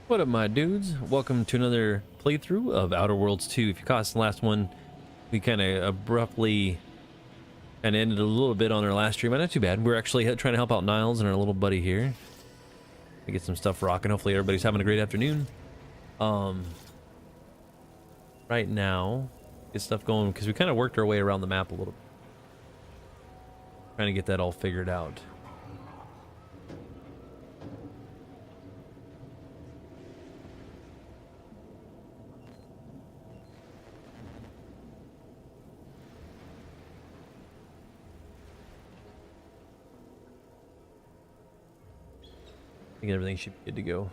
What up, my dudes? Welcome to another playthrough of Outer Worlds 2. If you caught us the last one, we kind of abruptly ended a little bit on our last stream, but not too bad. We're actually trying to help out Niles and our little buddy here to get some stuff rocking. Hopefully everybody's having a great afternoon. Right now, get stuff going because we kind of worked our way around the map a little bit. Trying to get that all figured out. I think everything should be good to go.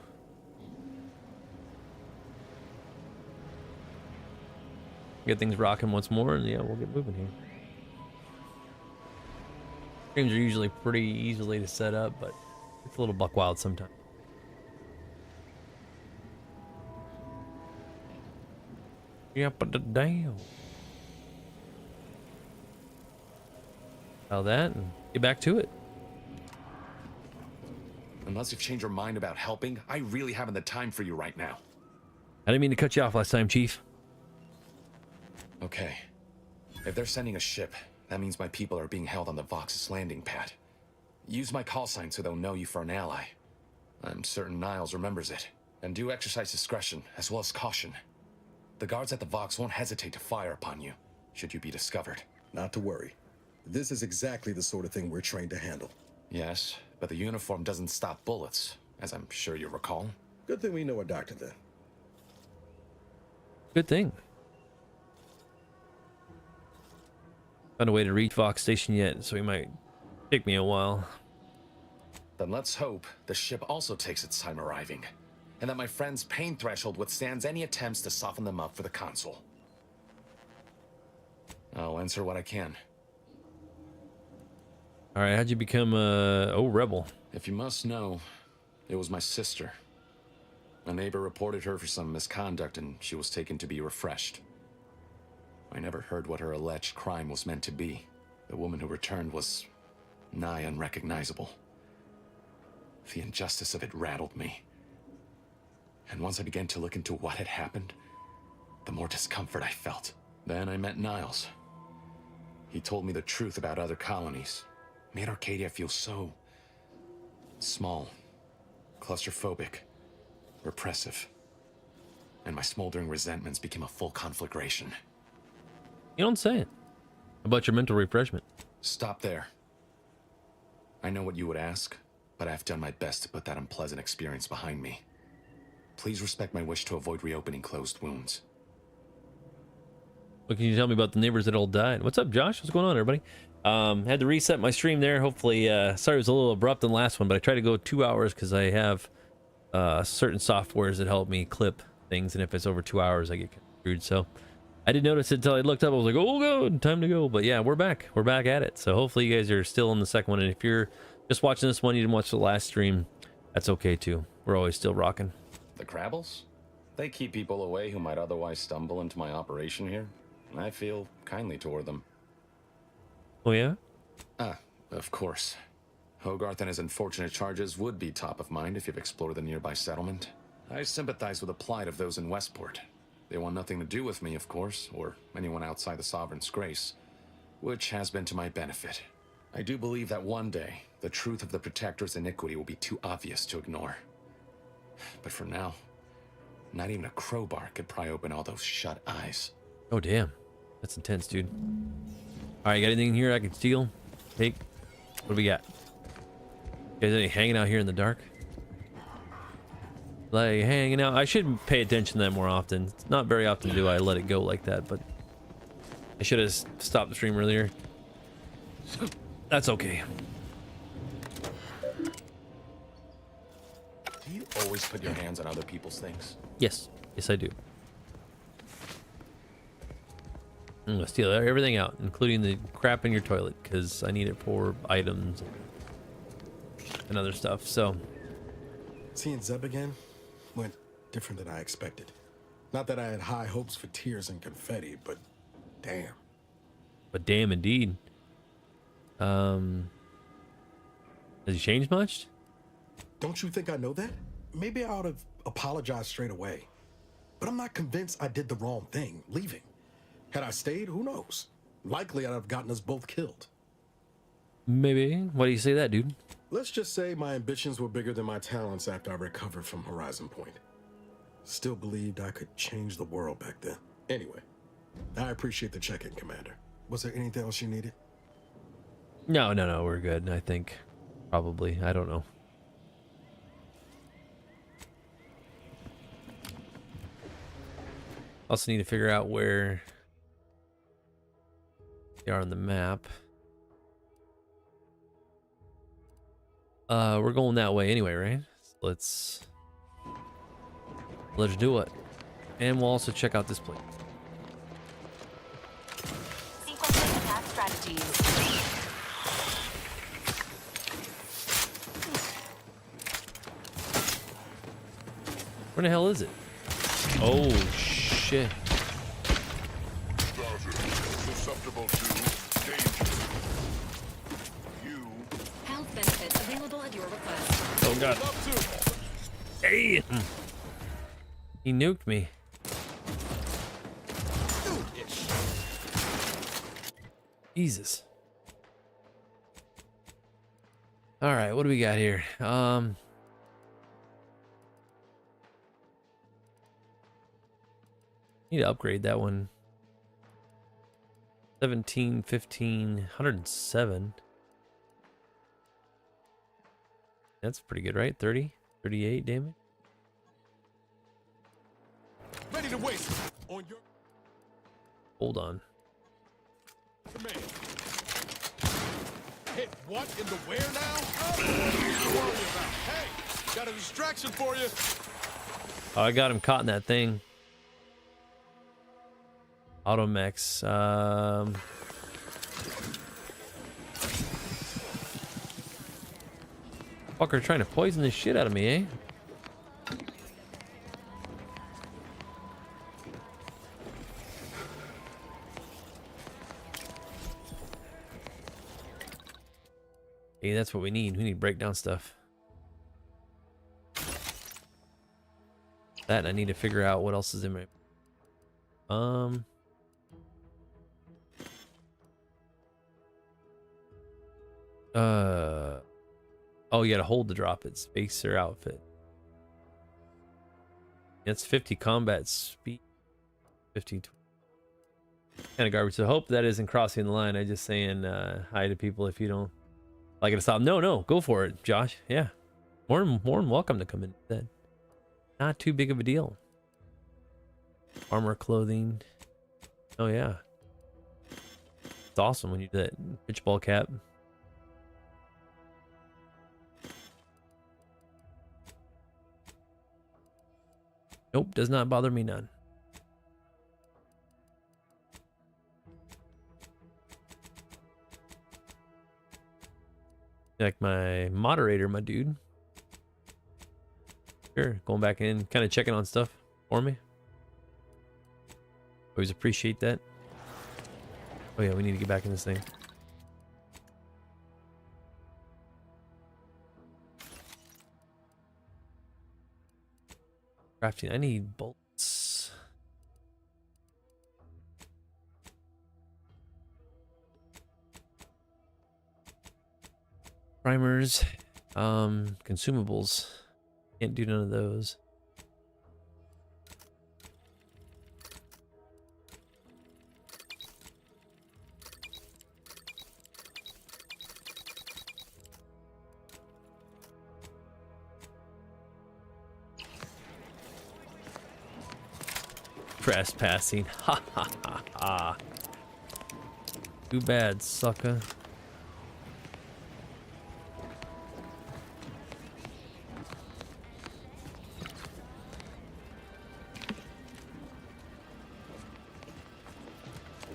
Get things rocking once more, and yeah, we'll get moving here. Streams are usually pretty easily to set up, but it's a little buck wild sometimes. Yeah, but the damn. How that and get back to it. Unless you've changed your mind about helping, I really haven't the time for you right now. I didn't mean to cut you off last time, Chief. Okay. If they're sending a ship, that means my people are being held on the Vox's landing pad. Use my call sign so they'll know you for an ally. I'm certain Niles remembers it. And do exercise discretion, as well as caution. The guards at the Vox won't hesitate to fire upon you, should you be discovered. Not to worry. This is exactly the sort of thing we're trained to handle. Yes, but the uniform doesn't stop bullets, as I'm sure you recall. Good thing we know a doctor then. Good thing. Found a way to reach Vox Station yet, so it might take me a while. Then let's hope the ship also takes its time arriving, and that my friend's pain threshold withstands any attempts to soften them up for the console. I'll answer what I can. All right, how'd you become a rebel? If you must know, it was my sister. A neighbor reported her for some misconduct, and she was taken to be refreshed. I never heard what her alleged crime was meant to be. The woman who returned was nigh unrecognizable. The injustice of it rattled me. And once I began to look into what had happened, the more discomfort I felt. Then I met Niles. He told me the truth about other colonies. Made Arcadia feel so small, claustrophobic, repressive. And my smoldering resentments became a full conflagration. You don't say it. About your mental refreshment. Stop there. I know what you would ask, but I've done my best to put that unpleasant experience behind me. Please respect my wish to avoid reopening closed wounds. What can you tell me about the neighbors that all died? What's up, Josh? What's going on, everybody? Had to reset my stream there. Hopefully, sorry it was a little abrupt in the last one, but I tried to go 2 hours because I have certain softwares that help me clip things, and if it's over 2 hours, I get screwed. So I didn't notice it until I looked up. I was like, oh, God, time to go. But yeah, we're back. We're back at it. So hopefully you guys are still on the second one. And if you're just watching this one, you didn't watch the last stream, that's okay too. We're always still rocking. The Crabbles? They keep people away who might otherwise stumble into my operation here. I feel kindly toward them. Oh, yeah? Ah, of course. Hogarth and his unfortunate charges would be top of mind if you've explored the nearby settlement. I sympathize with the plight of those in Westport. They want nothing to do with me, of course, or anyone outside the Sovereign's grace, which has been to my benefit. I do believe that one day, the truth of the Protector's iniquity will be too obvious to ignore. But for now, not even a crowbar could pry open all those shut eyes. Oh, damn. That's intense, dude. All right, got anything here I can steal? Take? What do we got? You guys any hanging out here in the dark? Like hanging out. I should pay attention to that more often. It's not very often do I let it go like that, but I should have stopped the stream earlier. That's okay. Do you always put your hands on other people's things? Yes. Yes, I do. I'm gonna steal everything out, including the crap in your toilet, because I need it for items and other stuff. So, Seeing Zeb again went different than I expected. Not that I had high hopes for tears and confetti, but damn. but damn, indeed. Has he changed much? Don't you think I know that? maybe I ought to apologize straight away. But I'm not convinced I did the wrong thing, leaving. Had I stayed, who knows? Likely I'd have gotten us both killed. Maybe. Why do you say that, dude? Let's just say my ambitions were bigger than my talents after I recovered from Horizon Point. Still believed I could change the world back then. Anyway, I appreciate the check-in, Commander. Was there anything else you needed? No, we're good. I think probably. I don't know. Also need to figure out where they are on the map. We're going that way anyway, right? So let's do it. And we'll also check out this place. Sequencing attack strategies. Where the hell is it? Oh shit. Susceptible to danger. You Health benefits available at your request. Oh god. love to. Hey! He nuked me. Jesus. All right, what do we got here? Need to upgrade that one. 17, 15, 107. That's pretty good, right? 30, 38 damage. Ready to waste on your Hold on. command. Hit what in the where now? Oh, what are you worried about? Hey, got a distraction for you. Oh, I got him caught in that thing. Automex. Fucker trying to poison the shit out of me, eh? Hey, that's what we need. We need breakdown stuff. That, and I need to figure out what else is in my... Oh, you gotta hold to drop it. Spacer outfit. It's 50 combat speed. 50. Kind of garbage. So hope that isn't crossing the line. I just saying hi to people if you don't like it to stop. No, go for it, Josh. Yeah. More than welcome to come in. That not too big of a deal. Armor, clothing. Oh yeah. It's awesome when you do that. Pitch ball cap. Nope, does not bother me none. Like my moderator, my dude. Sure, going back in, kind of checking on stuff for me. Always appreciate that. Oh yeah, we need to get back in this thing. Crafting, I need bolts. Primers, consumables. Can't do none of those. Trespassing. Ha ha ha ha. Too bad, sucker.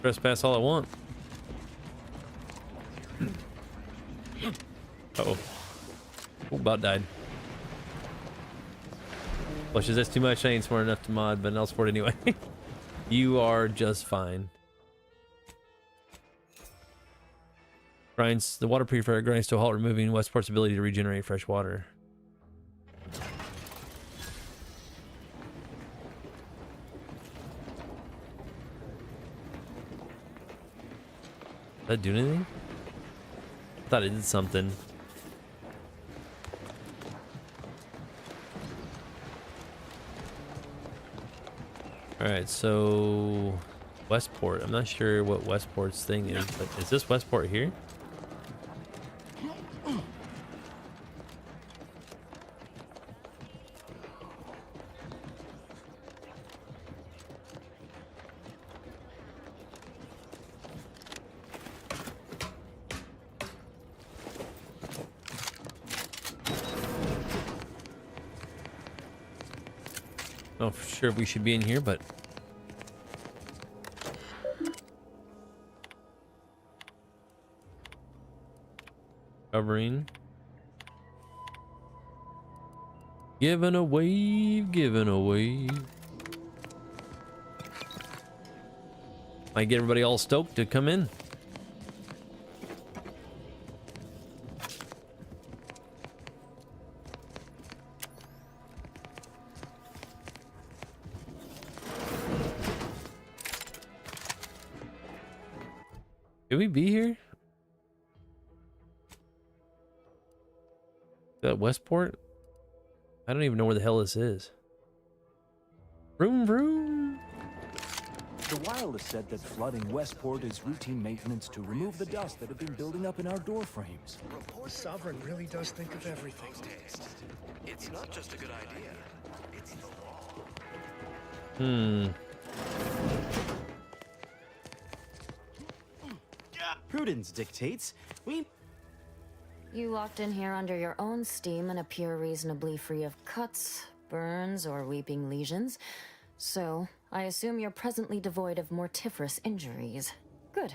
Trespass all I want. Uh-oh. Oh, about died. Flushes, that's too much. I ain't smart enough to mod, but I'll support anyway. You are just fine. Grinds the water purifier grinds to a halt, removing Westport's ability to regenerate fresh water. that do anything? I thought it did something. Alright, so Westport. I'm not sure what Westport's thing is, but is this Westport here? Not for sure if we should be in here, but covering. Giving a wave, giving a wave. Might get everybody all stoked to come in. Could we be here? That Westport? I don't even know where the hell this is. Vroom vroom. The wireless said that flooding Westport is routine maintenance to remove the dust that had been building up in our door frames. Sovereign really does think of everything. It's not just a good idea, it's the law. Prudence dictates You walked in here under your own steam and appear reasonably free of cuts, burns, or weeping lesions. So, I assume you're presently devoid of mortiferous injuries. Good.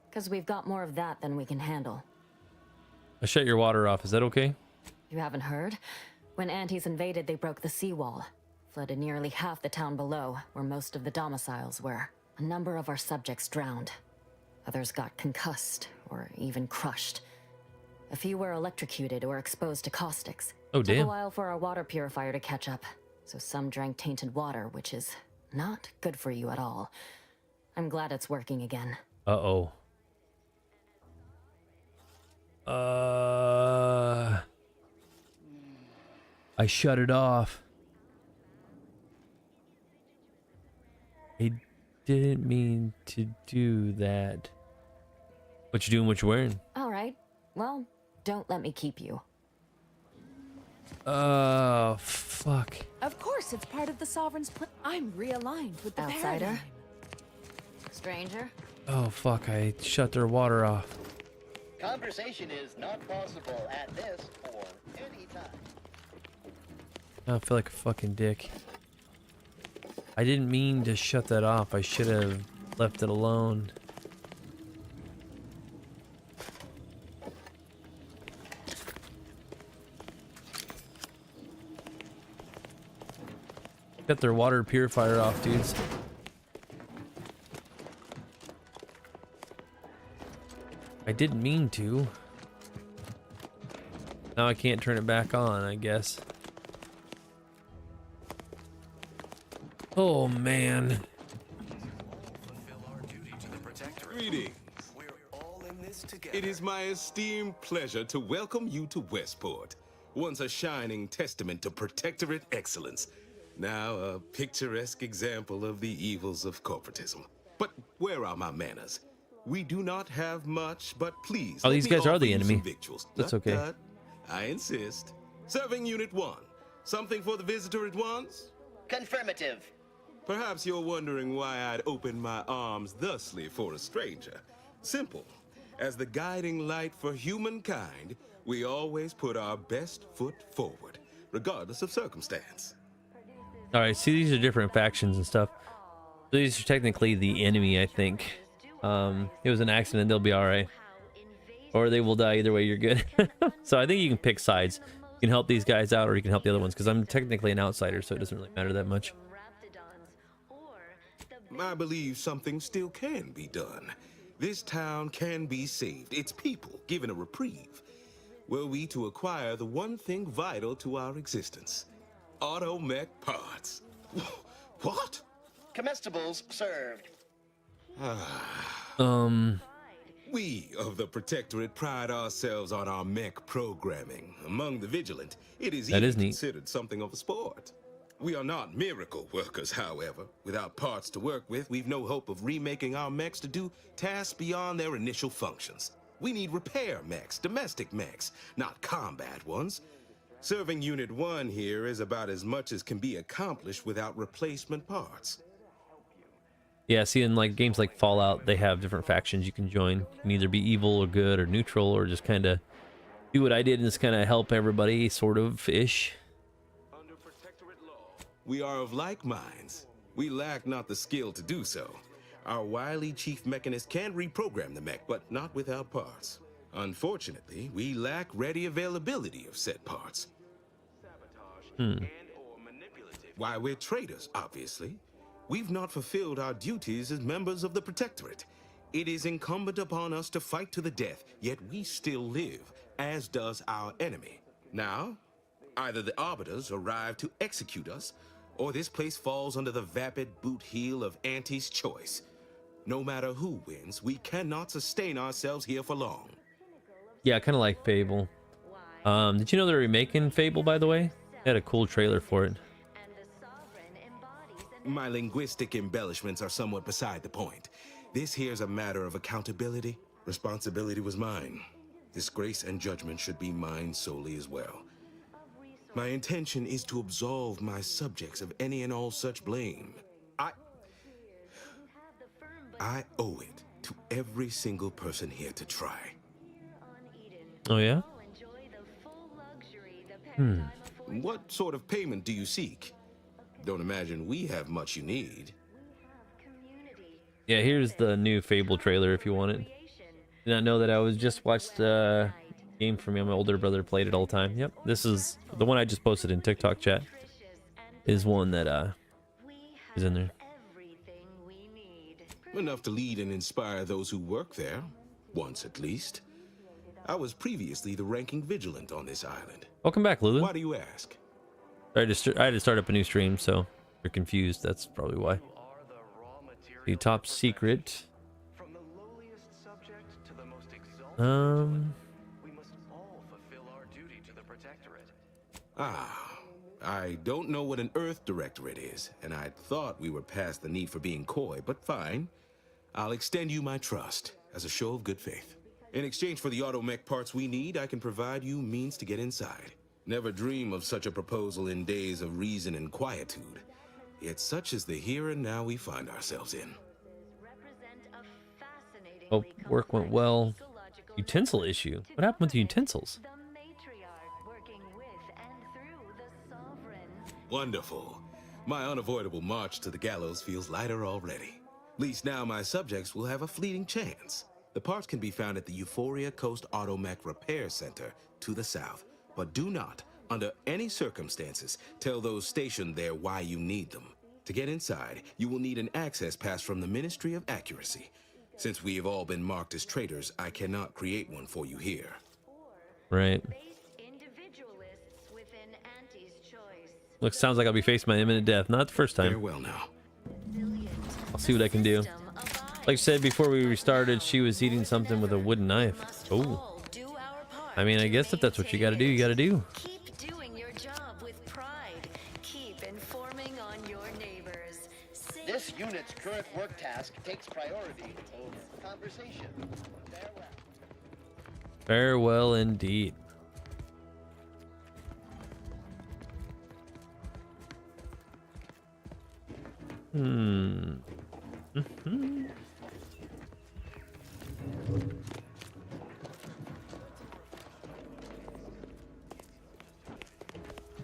Because we've got more of that than we can handle. I shut your water off. Is that okay? You haven't heard? When Antes invaded, they broke the seawall. Flooded nearly half the town below, where most of the domiciles were. A number of our subjects drowned. Others got concussed, or even crushed. A few were electrocuted or exposed to caustics. Oh, Took damn. a while for our water purifier to catch up, so some drank tainted water, which is not good for you at all. I'm glad it's working again. Uh-oh. I shut it off. I didn't mean to do that. What you doing? What you wearing? All right. Well, don't let me keep you. Oh, fuck. Of course, it's part of the Sovereign's plan. I'm realigned with the Outsider? paradigm. Stranger? Oh, fuck. I shut their water off. Conversation is not possible at this or any time. I feel like a fucking dick. I didn't mean to shut that off. I should have left it alone. Got their water purifier off, dudes. I didn't mean to. Now I can't turn it back on, I guess. Oh, man. Greetings. We're all in this together. It is my esteemed pleasure to welcome you to Westport, once a shining testament to protectorate excellence. Now a picturesque example of the evils of corporatism. But where are my manners? We do not have much, but please. Oh, let these me guys are offer the you enemy. some victuals. That's Tut, okay. tut. I insist. Serving Unit 1. Something for the visitor at once? Confirmative. Perhaps you're wondering why I'd open my arms thusly for a stranger. Simple. As the guiding light for humankind, we always put our best foot forward, regardless of circumstance. All right, see, these are different factions and stuff. These are technically the enemy, I think. It was an accident, they'll be all right. Or they will die. Either way, you're good. So I think you can pick sides. You can help these guys out, or you can help the other ones, because I'm technically an outsider, so it doesn't really matter that much. I believe something still can be done. This town can be saved, its people given a reprieve. Were we to acquire the one thing vital to our existence: automech parts. What? Comestibles served. We of the Protectorate pride ourselves on our mech programming. Among the vigilant, it is That even is neat. considered something of a sport. We are not miracle workers, however. Without parts to work with, we've no hope of remaking our mechs to do tasks beyond their initial functions. We need repair mechs, domestic mechs, not combat ones. Serving Unit 1 here is about as much as can be accomplished without replacement parts. Yeah, see, in like games like Fallout, they have different factions you can join. You can either be evil or good or neutral, or just kind of do what I did and just kind of help everybody, sort of ish. Under Protectorate law, we are of like minds. We lack not the skill to do so. Our wily chief mechanist can reprogram the mech, but not without parts. Unfortunately, we lack ready availability of said parts. Why, we're traitors, obviously. We've not fulfilled our duties as members of the Protectorate. It is incumbent upon us to fight to the death, yet we still live, as does our enemy. Now, either the Arbiters arrive to execute us, or this place falls under the vapid boot heel of Auntie's choice. No matter who wins, we cannot sustain ourselves here for long. Yeah, kind of like Fable. Did you know they're remaking Fable, by the way? They had a cool trailer for it. My linguistic embellishments are somewhat beside the point. This here's a matter of accountability. Responsibility was mine. Disgrace and judgment should be mine solely as well. My intention is to absolve my subjects of any and all such blame. I owe it to every single person here to try. Oh, yeah? What sort of payment do you seek? Don't imagine we have much you need. Yeah, here's the new Fable trailer if you want it. Did not know that I was just watched a game for me. My older brother played it all the time. Yep, this is the one I just posted in TikTok chat. Is one that is in there. Enough to lead and inspire those who work there, once at least. I was previously the ranking vigilant on this island. Welcome back, Lulu. Why do you ask? I had to start up a new stream, so if you're confused, that's probably why. The top secret. From the lowliest subject to the most exalted, we must all fulfill our duty to the Protectorate. I don't know what an Earth Directorate is, and I thought we were past the need for being coy, but fine. I'll extend you my trust as a show of good faith. In exchange for the automech parts we need, I can provide you means to get inside. Never dream of such a proposal in days of reason and quietude. Yet such is the here and now we find ourselves in. Hope work went well. Utensil issue. What happened with the utensils? Wonderful. My unavoidable march to the gallows feels lighter already. At least now my subjects will have a fleeting chance. The parts can be found at the Euphoria Coast Automech Repair Center to the south. But do not, under any circumstances, tell those stationed there why you need them. To get inside, you will need an access pass from the Ministry of Accuracy. Since we have all been marked as traitors, I cannot create one for you here. Right. Sounds like I'll be facing my imminent death. Not the first time. Farewell now. I'll see what I can do. Like I said before we restarted, she was eating something with a wooden knife. Oh. I mean, I guess if that's what you gotta do, you gotta do. Keep doing your job with pride. Keep informing on your neighbors. This unit's current work task takes priority over conversation. Farewell. Farewell indeed.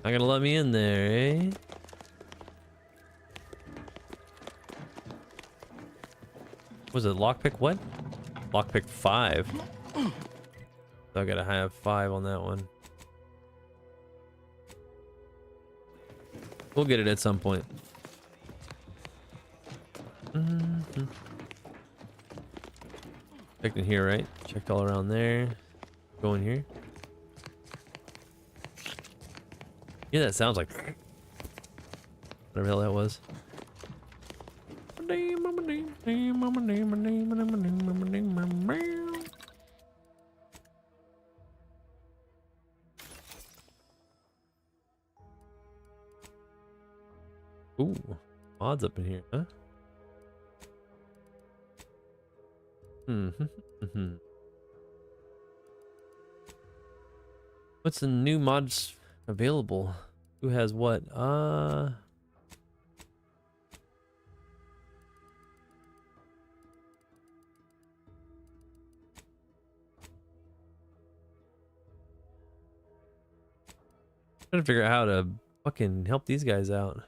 Not gonna let me in there, eh? Was it lockpick what? Lockpick 5. So I gotta have 5 on that one. We'll get it at some point. Checked in here, right? Checked all around there. Go in here. Yeah, that sounds like whatever the hell that was. Ooh, mods up in here, huh? What's the new mods available? Who has what? Trying to figure out how to fucking help these guys out.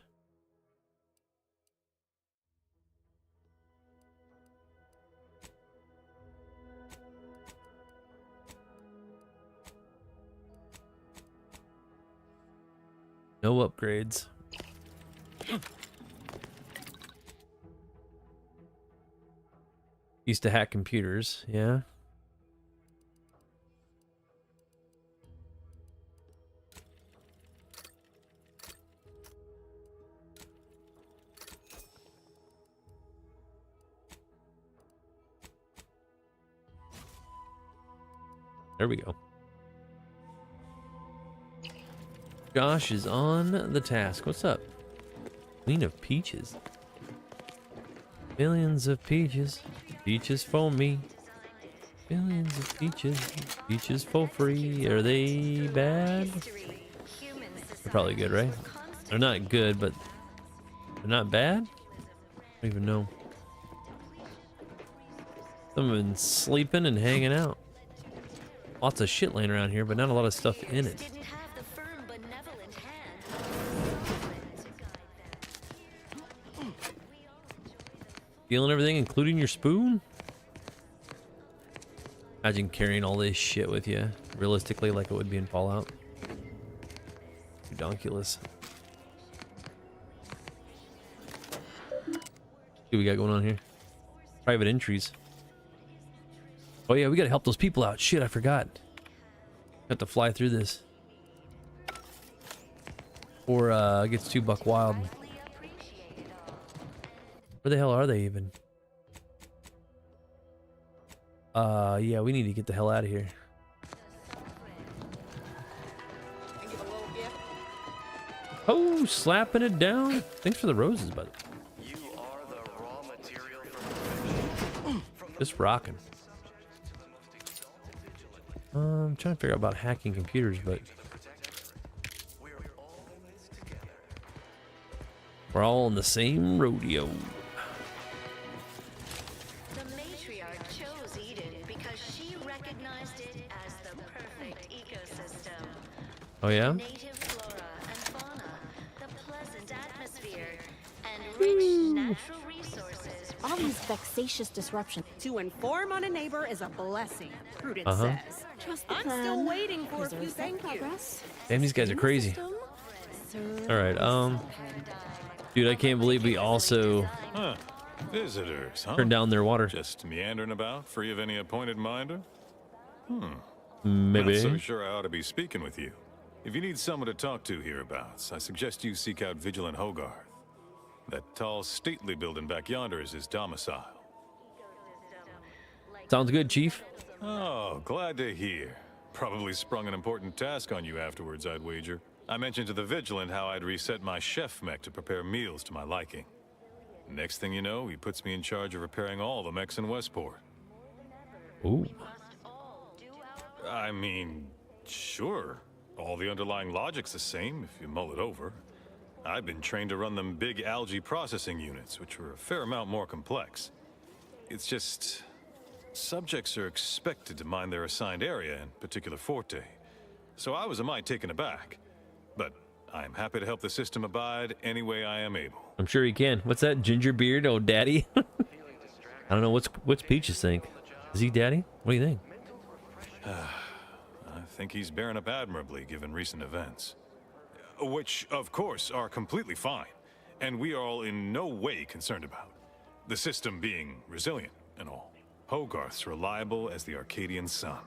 No upgrades. Used to hack computers, yeah. There we go. Josh is on the task. What's up? Queen of Peaches. Millions of peaches. Peaches for me. Millions of peaches. Peaches for free. Are they bad? They're probably good, right? They're not good, but they're not bad? I don't even know. Some have been sleeping and hanging out. Lots of shit laying around here, but not a lot of stuff in it. Stealing everything, including your spoon? Imagine carrying all this shit with you, realistically, like it would be in Fallout. Redonkulous. What do we got going on here? Private entries. Oh yeah, we gotta help those people out. Shit, I forgot. Have to fly through this. Or it gets too buck wild. Where the hell are they even? Yeah, we need to get the hell out of here. Oh, slapping it down. Thanks for the roses, bud. You are the raw material for Just rocking. I'm trying to figure out about hacking computers, but we're all in the same rodeo. The matriarch chose Eden because she recognized it as the perfect ecosystem. Oh yeah? Native flora and fauna, the pleasant atmosphere, and rich natural resources. All these vexatious disruptions. To inform on a neighbor is a blessing, Prudence Uh-huh. says. Trust the I'm plan. still waiting for a few Preserves that thank yous. progress. Damn, these guys are crazy. All right, dude, I can't believe we also Huh. Visitors, huh? turned down their water. Just meandering about, free of any appointed minder? Maybe. Not so sure I ought to be speaking with you. If you need someone to talk to hereabouts, I suggest you seek out Vigilant Hogarth. That tall, stately building back yonder is his domicile. Sounds good, Chief. Oh, glad to hear. Probably sprung an important task on you afterwards, I'd wager. I mentioned to the Vigilant how I'd reset my chef mech to prepare meals to my liking. Next thing you know, he puts me in charge of repairing all the mechs in Westport. Ooh. I mean, sure. All the underlying logic's the same if you mull it over. I've been trained to run them big algae processing units, which are a fair amount more complex. It's just... subjects are expected to mind their assigned area and particular forte. So I was a mite taken aback. But I'm happy to help the system abide any way I am able. I'm sure he can. What's that? Ginger beard? Oh, daddy? I don't know. What's Peaches think? Is he daddy? What do you think? I think he's bearing up admirably given recent events. Which, of course, are completely fine. And we are all in no way concerned about. The system being resilient and all. Hogarth's reliable as the Arcadian sun.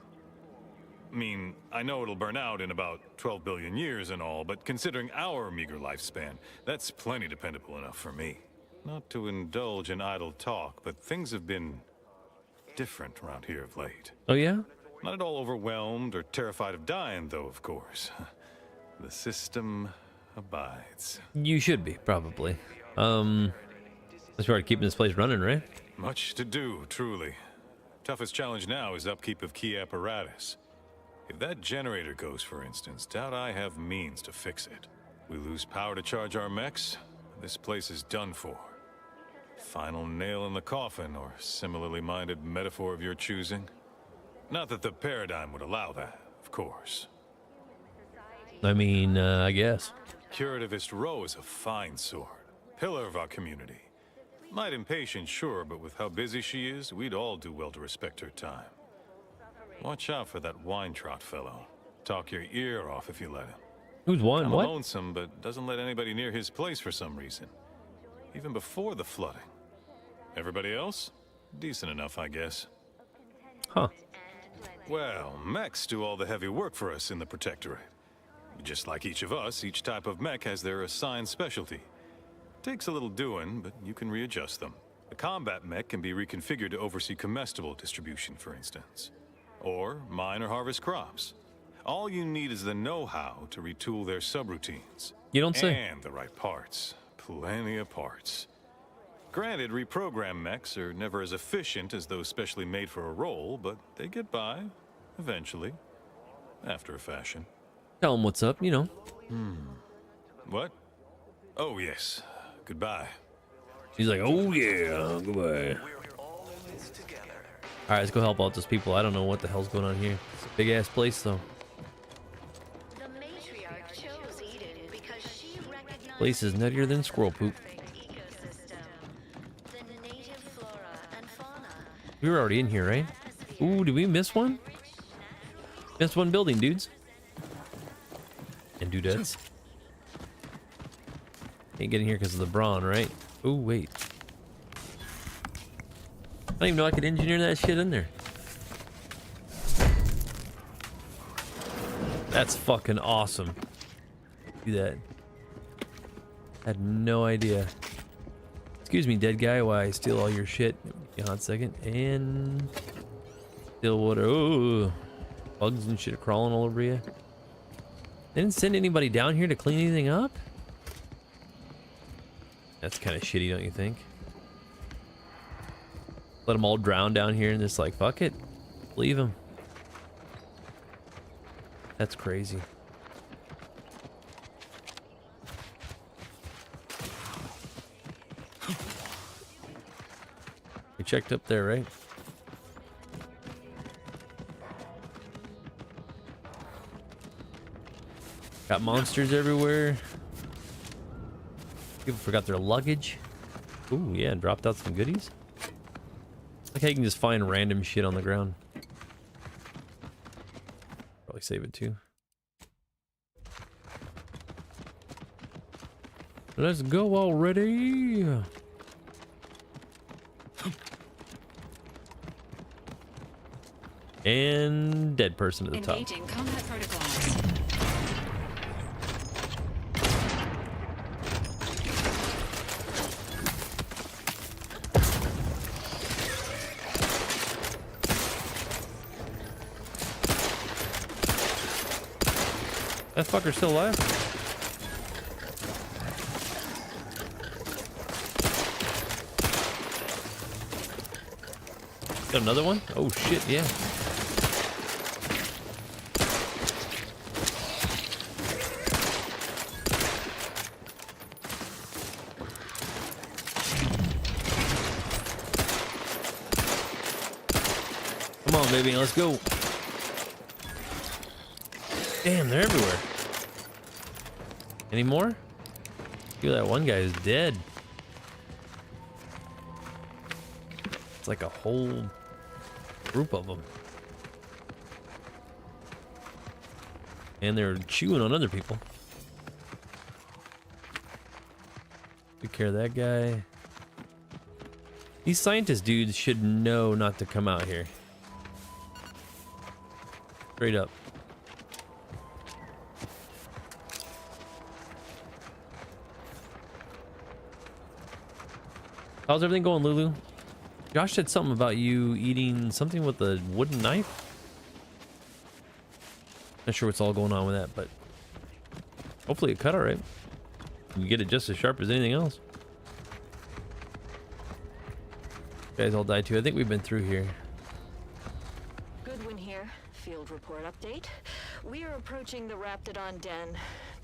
I mean, I know it'll burn out in about 12 billion years and all, but considering our meager lifespan, that's plenty dependable enough for me. Not to indulge in idle talk, but things have been different around here of late. Oh, yeah? Not at all overwhelmed or terrified of dying, though, of course. The system abides. You should be, probably. Let's try to keep this place running, right? Much to do, truly. Toughest challenge now is upkeep of key apparatus. If that generator goes, for instance, doubt I have means to fix it. We lose power to charge our mechs, this place is done for. Final nail in the coffin, or similarly minded metaphor of your choosing. Not that the paradigm would allow that, of course. I mean, I guess. Curativist Row is a fine sword, pillar of our community. Might impatient, sure, but with how busy she is, we'd all do well to respect her time. Watch out for that Weintraut fellow. Talk your ear off if you let him. Who's one? I'm What? lonesome, but doesn't let anybody near his place for some reason. Even before the flooding. Everybody else? Decent enough, I guess. Huh. Well, mechs do all the heavy work for us in the Protectorate. Just like each of us, each type of mech has their assigned specialty. Takes a little doing, but you can readjust them. A combat mech can be reconfigured to oversee comestible distribution, for instance. Or mine or harvest crops. All you need is the know-how to retool their subroutines. You don't say. And the right parts. Plenty of parts. Granted, reprogrammed mechs are never as efficient as those specially made for a role, but they get by, eventually, after a fashion. Tell him what's up, you know. What? Oh, yes. Goodbye. He's like, oh, yeah, goodbye. All right, let's go help out those people. I don't know what the hell's going on here. It's a big-ass place, though. The matriarch chose Eden because she recognized Place is nuttier than squirrel poop. ecosystem. The native flora and fauna. We were already in here, right? Ooh, did we miss one? Missed one building, dudes. And dudettes. Can't get in here because of the brawn, right? Oh, wait. I don't even know I could engineer that shit in there. That's fucking awesome. Do that. Had no idea. Excuse me, dead guy, while I steal all your shit. Give me a hot second. And still water. Oh, bugs and shit crawling all over you. They didn't send anybody down here to clean anything up? That's kind of shitty, don't you think? Let them all drown down here and just like, fuck it. Leave them. That's crazy. We checked up there, right? Got monsters everywhere. People forgot their luggage. Ooh, yeah, and dropped out some goodies. Like how you can just find random shit on the ground. Probably save it too. Let's go already. And dead person at the top. Engaging combat protocols. That fucker's still alive? Got another one? Oh shit, yeah. Come on, baby, let's go. Damn, they're everywhere. Any more? Feel that one guy is dead. It's like a whole group of them. And they're chewing on other people. Take care of that guy. These scientist dudes should know not to come out here. Straight up. How's everything going, Lulu? Josh said something about you eating something with a wooden knife. Not sure what's all going on with that, but hopefully it cut all right. You get it just as sharp as anything else. You guys all died too. I think we've been through here. Goodwin here. Field report update. We are approaching the Raptidon den.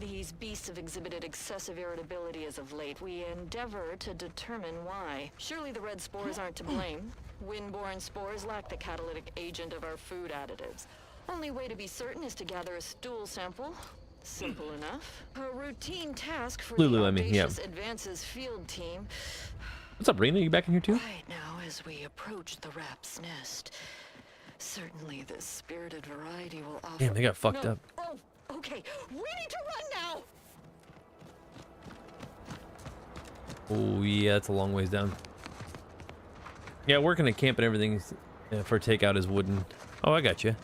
These beasts have exhibited excessive irritability as of late. We endeavor to determine why. Surely the red spores aren't to blame. Windborne spores lack the catalytic agent of our food additives. Only way to be certain is to gather a stool sample. Simple enough. A routine task for Lulu, the I mean, yeah. Audacious Advances field team. What's up, Rena? You back in here too? Right now, as we approach the rap's nest, certainly the spirited variety will offer. Damn, they got fucked up. Oh, okay. We need to run now. Oh yeah, it's a long ways down. Yeah, working at camp and everything for takeout is wooden. Oh, I got you.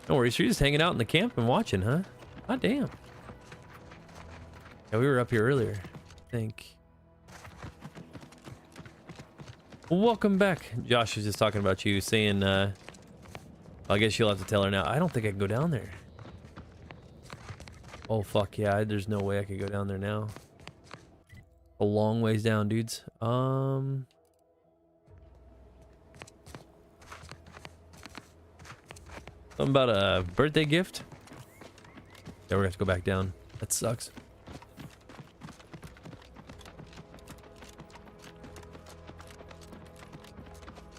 No worries, you're just hanging out in the camp and watching, huh? God damn. Yeah, we were up here earlier, I think. Welcome back. Josh was just talking about you, saying, I guess you'll have to tell her now. I don't think I can go down there. Oh, fuck yeah, there's no way I could go down there now. A long ways down, dudes. Something about a birthday gift? Yeah, we're gonna have to go back down. That sucks.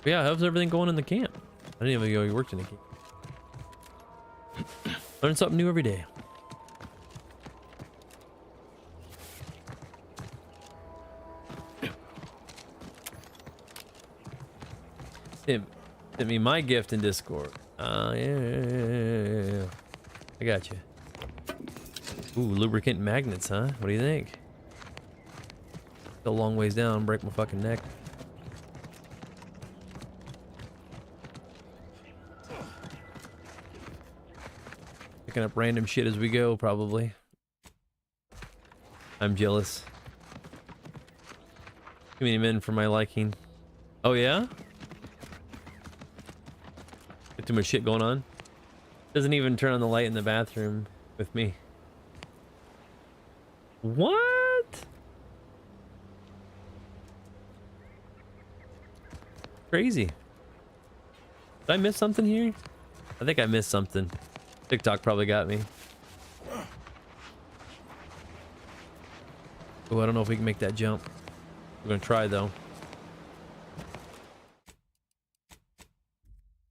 But yeah, how's everything going in the camp? I didn't even know you worked in the camp. Learn something new every day. Sent me my gift in Discord. Yeah. I got you. Ooh, lubricant magnets, huh? What do you think? Go a long ways down, break my fucking neck. Picking up random shit as we go, probably. I'm jealous. Too many men for my liking. Oh yeah? Got too much shit going on. Doesn't even turn on the light in the bathroom with me. What? Crazy. Did I miss something here? I think I missed something. TikTok probably got me. Oh, I don't know if we can make that jump. We're gonna try though.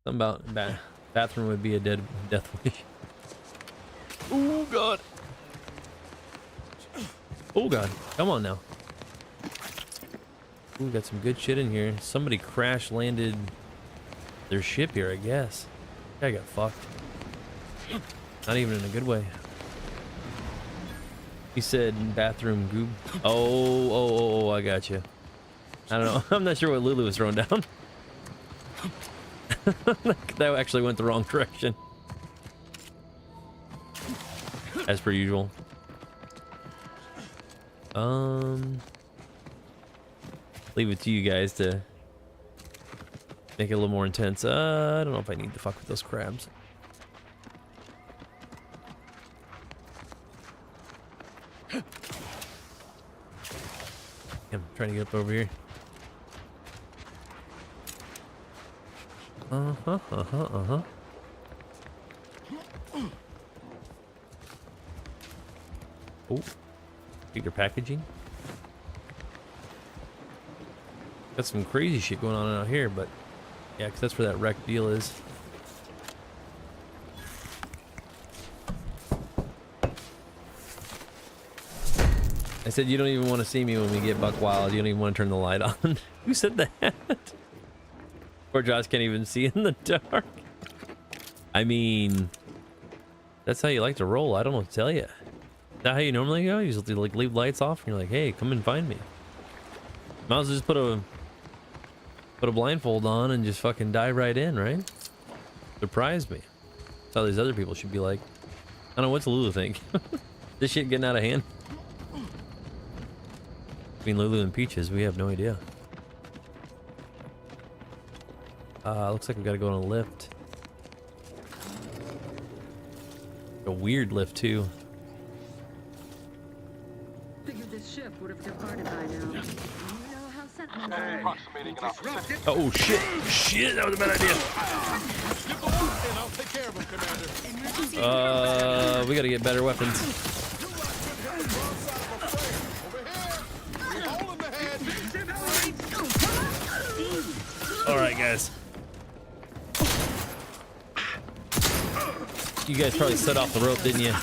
Something about bathroom would be a death wish. Oh god. Oh god. Come on now. Ooh, got some good shit in here. Somebody crash landed their ship here, I guess. I got fucked. Not even in a good way. He said bathroom goob. Oh, I got you. I don't know. I'm not sure what Lulu was throwing down. That actually went the wrong direction. As per usual. Leave it to you guys to make it a little more intense. I don't know if I need to fuck with those crabs. I'm trying to get up over here. Oh, bigger packaging. Got some crazy shit going on out here, but yeah, because that's where that wreck deal is. I said you don't even want to see me when we get buck wild. You don't even want to turn the light on. Who said that? Poor Josh can't even see in the dark. I mean, that's how you like to roll. I don't know what to tell you. Is that how you normally go? You just like leave lights off and you're like, hey, come and find me. Might as well just put a blindfold on and just fucking dive right in, right? Surprise me. That's how these other people should be like. I don't know, what's Lulu think? This shit getting out of hand? Between Lulu and Peaches, we have no idea. Looks like we gotta go on a lift. A weird lift too. Figured this ship would have departed by now. You know how sentinels are. Approximating an opportunity. Oh shit! Shit, that was a bad idea. I'll take care of him, Commander. We gotta get better weapons. All right, guys. You guys probably set off the rope, didn't you?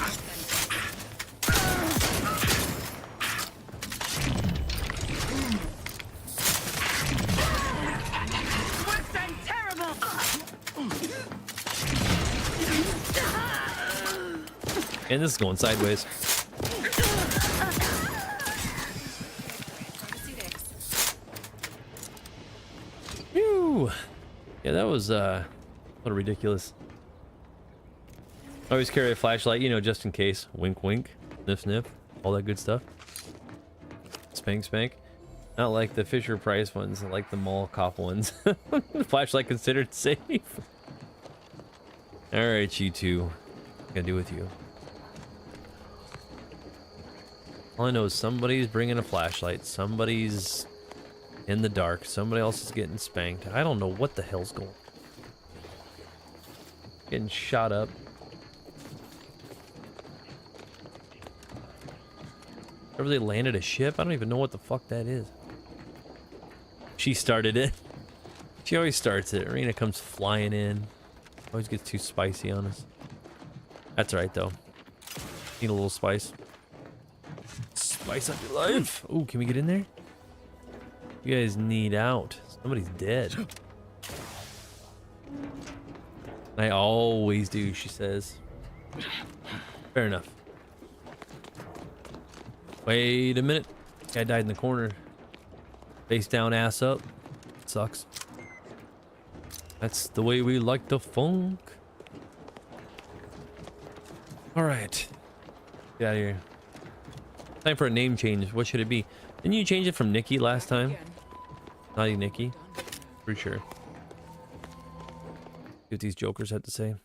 And this is going sideways. Whew. Yeah, that was a little ridiculous. Always carry a flashlight, you know, just in case. Wink, wink. Sniff, sniff. All that good stuff. Spank, spank. Not like the Fisher Price ones, like the mall cop ones. Flashlight considered safe. Alright, you two. What can I do with you? All I know is somebody's bringing a flashlight. Somebody's in the dark. Somebody else is getting spanked. I don't know what the hell's going on. Getting shot up. Ever they landed a ship? I don't even know what the fuck that is. She started it. She always starts it. Rena comes flying in. Always gets too spicy on us. That's right though. Need a little spice. Spice up your life. Oh, can we get in there? You guys need out. Somebody's dead. I always do, she says. Fair enough. Wait a minute. Guy died in the corner. Face down, ass up. Sucks. That's the way we like the funk. Alright. Get out of here. Time for a name change. What should it be? Didn't you change it from Nikki last time? Naughty Nikki. Pretty sure. See what these jokers had to say.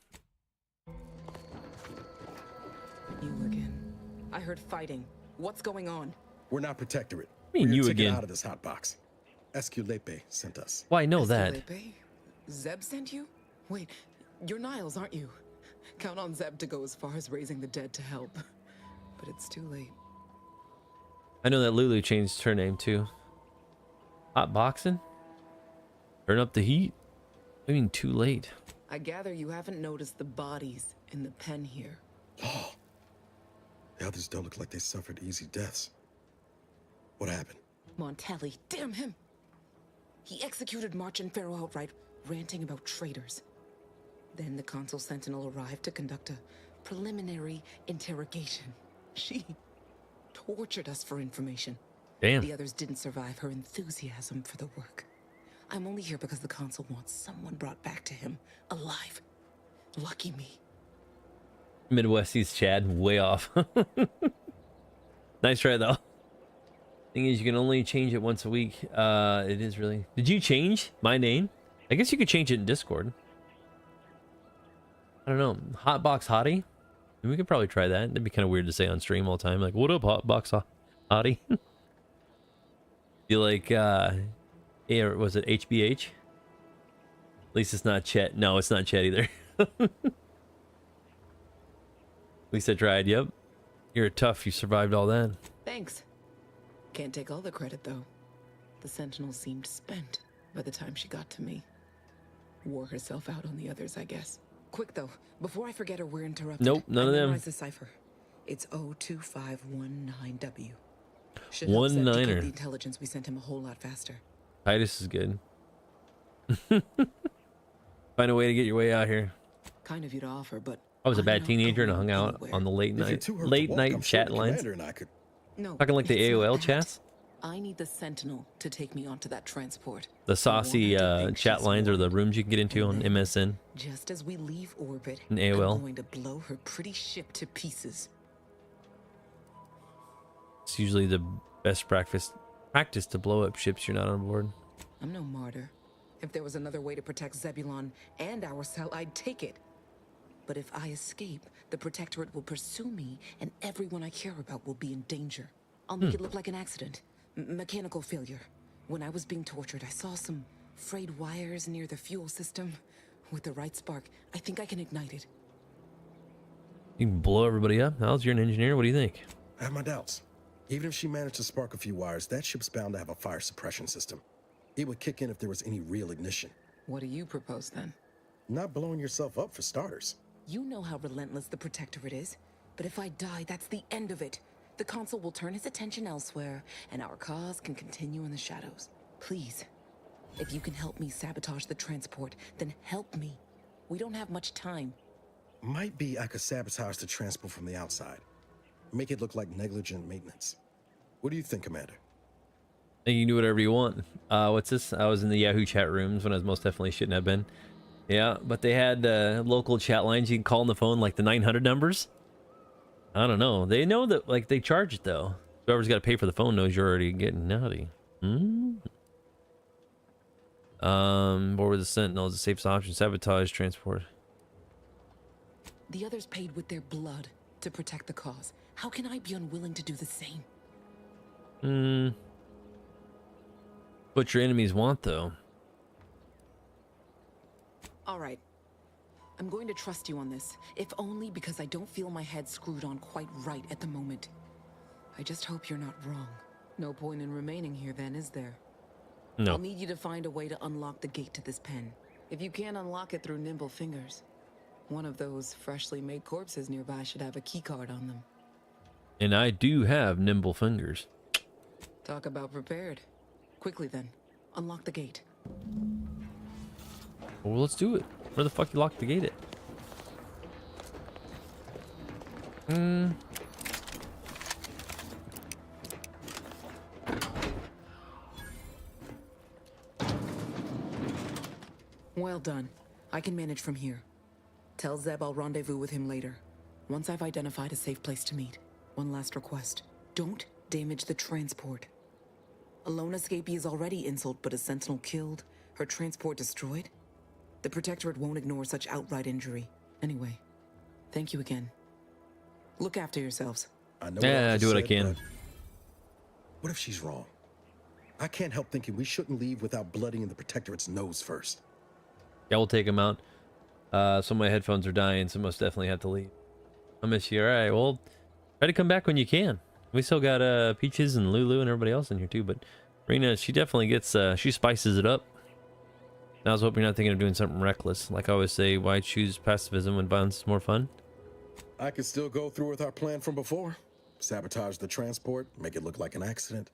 You again. I heard fighting. What's going on? We're not Protectorate. I mean, We're you your ticket again. out of this hot box. Esculepe sent us. Well, I know that. Escalape? Zeb sent you? Wait, you're Niles, aren't you? Count on Zeb to go as far as raising the dead to help. But it's too late. I know that Lulu changed her name too. Hot boxing? Turn up the heat? I mean, too late. I gather you haven't noticed the bodies in the pen here. Oh. The others don't look like they suffered easy deaths. What happened? Montelli, damn him! He executed March and Pharaoh outright, ranting about traitors. Then the Consul Sentinel arrived to conduct a preliminary interrogation. She tortured us for information. Damn. The others didn't survive her enthusiasm for the work. I'm only here because the Consul wants someone brought back to him, alive. Lucky me. Midwesties Chad, way off. Nice try though. Thing is, you can only change it once a week. It is really. Did you change my name? I guess you could change it in Discord. I don't know. Hotbox Hottie? We could probably try that. That'd be kind of weird to say on stream all the time. Like, what up, Hotbox Hottie? You like, or was it HBH? At least it's not Chet. No, it's not Chet either. At least I tried. Yep. You're tough. You survived all that. Thanks. Can't take all the credit, though. The Sentinel seemed spent by the time she got to me. Wore herself out on the others, I guess. Quick, though, before I forget or we're interrupted. Nope, none of them. Memorize the cipher. It's 02519W. Should One help Zeb decode niner. the intelligence we sent him a whole lot faster. Titus is good. Find a way to get your way out here. Kind of you to offer, but I was a I'm bad not teenager and I going hung out anywhere. on the late If you're night too hurt to walk, I'm sure chat the lines. commander and I could. No, Talking like the it's not AOL that. chats. I need the Sentinel to take me onto that transport. The saucy chat lines or the rooms you can get into on MSN. Just as we leave orbit, And AOL. I'm going to blow her pretty ship to pieces. It's usually the best Practice to blow up ships you're not on board. I'm no martyr. If there was another way to protect Zebulon and our cell, I'd take it. But if I escape, the Protectorate will pursue me, and everyone I care about will be in danger. I'll make it look like an accident. Mechanical failure. When I was being tortured, I saw some frayed wires near the fuel system. With the right spark, I think I can ignite it. You can blow everybody up. Niles, you're an engineer. What do you think? I have my doubts. Even if she managed to spark a few wires, that ship's bound to have a fire suppression system. It would kick in if there was any real ignition. What do you propose then? Not blowing yourself up for starters. You know how relentless the Protectorate is. But if I die, that's the end of it. The Consul will turn his attention elsewhere, and our cause can continue in the shadows. Please, if you can help me sabotage the transport, then help me. We don't have much time. Might be I could sabotage the transport from the outside. Make it look like negligent maintenance. What do you think, Commander? You can do whatever you want. What's this? I was in the Yahoo chat rooms when I most definitely shouldn't have been. Yeah, but they had local chat lines you can call on the phone, like the 900 numbers. I don't know. They know that, like, they charge it though. Whoever's got to pay for the phone knows you're already getting naughty. Board with the Sentinels, the safest option, sabotage, transport. The others paid with their blood to protect the cause. How can I be unwilling to do the same? What your enemies want, though. All right. I'm going to trust you on this, if only because I don't feel my head screwed on quite right at the moment. I just hope you're not wrong. No point in remaining here then, is there? No. I'll need you to find a way to unlock the gate to this pen. If you can't unlock it through nimble fingers, one of those freshly made corpses nearby should have a keycard on them. And I do have nimble fingers. Talk about prepared. Quickly then, unlock the gate. Well, let's do it. Where the fuck you locked the gate at? Well done. I can manage from here. Tell Zeb I'll rendezvous with him later, once I've identified a safe place to meet. One last request. Don't damage the transport. A lone escapee is already insult, but a sentinel killed, her transport destroyed? The Protectorate won't ignore such outright injury. Anyway, thank you again. Look after yourselves. I know Yeah, do what I can. What if she's wrong? I can't help thinking we shouldn't leave without bloodying the Protectorate's nose first. Yeah, we'll take them out. Some of my headphones are dying, so most definitely have to leave. I'll miss you. All right, well, try to come back when you can. We still got Peaches and Lulu and everybody else in here too, but Rena, she definitely gets, she spices it up. I was hoping you're not thinking of doing something reckless. Like I always say, why choose pacifism when violence is more fun? I could still go through with our plan from before. Sabotage the transport, make it look like an accident.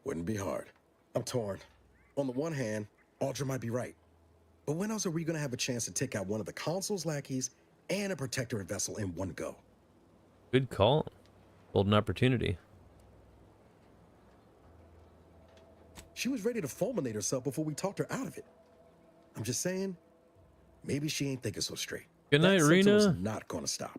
Wouldn't be hard. I'm torn. On the one hand, Audra might be right. But when else are we going to have a chance to take out one of the Consul's lackeys and a Protectorate vessel in one go? Good call. Golden opportunity. She was ready to fulminate herself before we talked her out of it. I'm just saying, maybe she ain't thinking so straight. Good night, that Rena. Sentinel's not going to stop.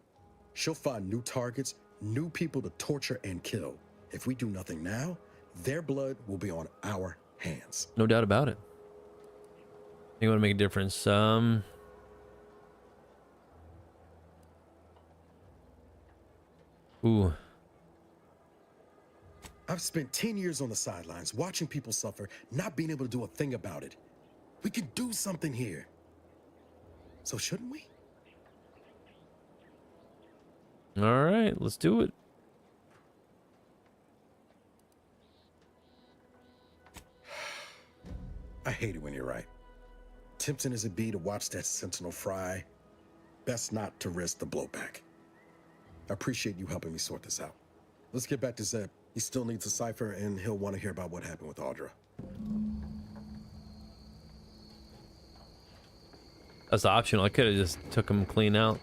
She'll find new targets, new people to torture and kill. If we do nothing now, their blood will be on our hands. No doubt about it. You want to make a difference. Ooh. I've spent 10 years on the sidelines watching people suffer, not being able to do a thing about it. We can do something here. So shouldn't we? All right, let's do it. I hate it when you're right. Tempting as it be to watch that Sentinel fry, best not to risk the blowback. I appreciate you helping me sort this out. Let's get back to Zeb. He still needs a cipher, and he'll want to hear about what happened with Audra. That's optional. I could have just took him clean out.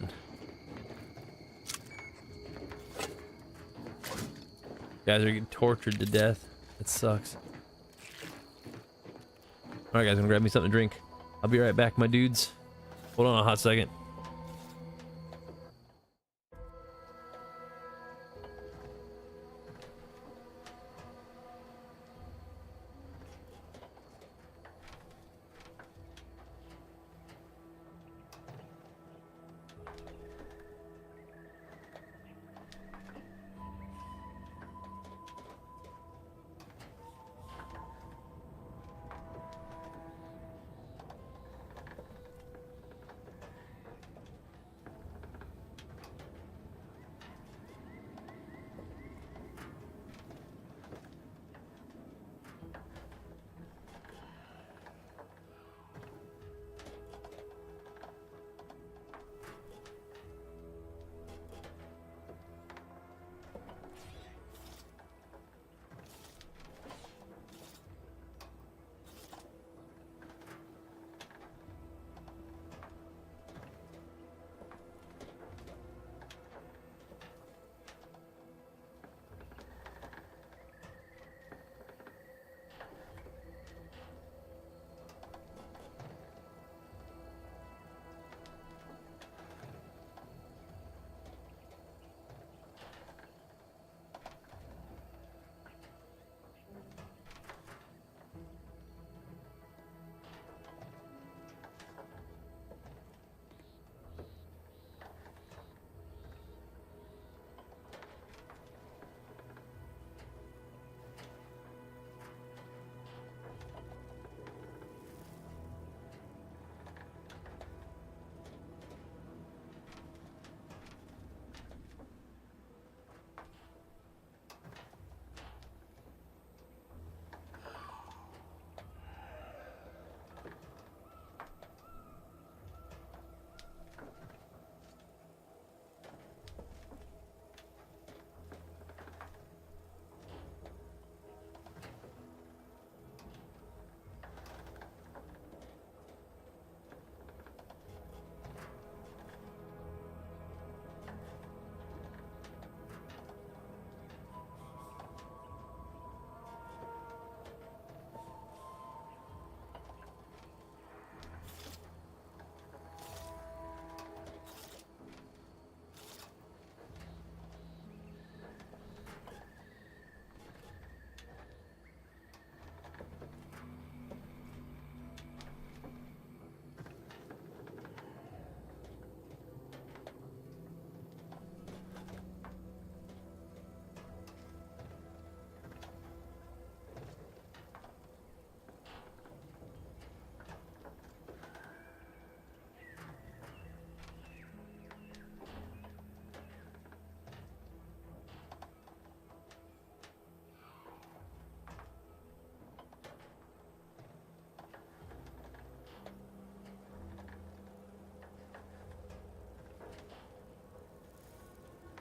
Guys are getting tortured to death. It sucks. Alright guys, I'm gonna grab me something to drink. I'll be right back, my dudes. Hold on a hot second.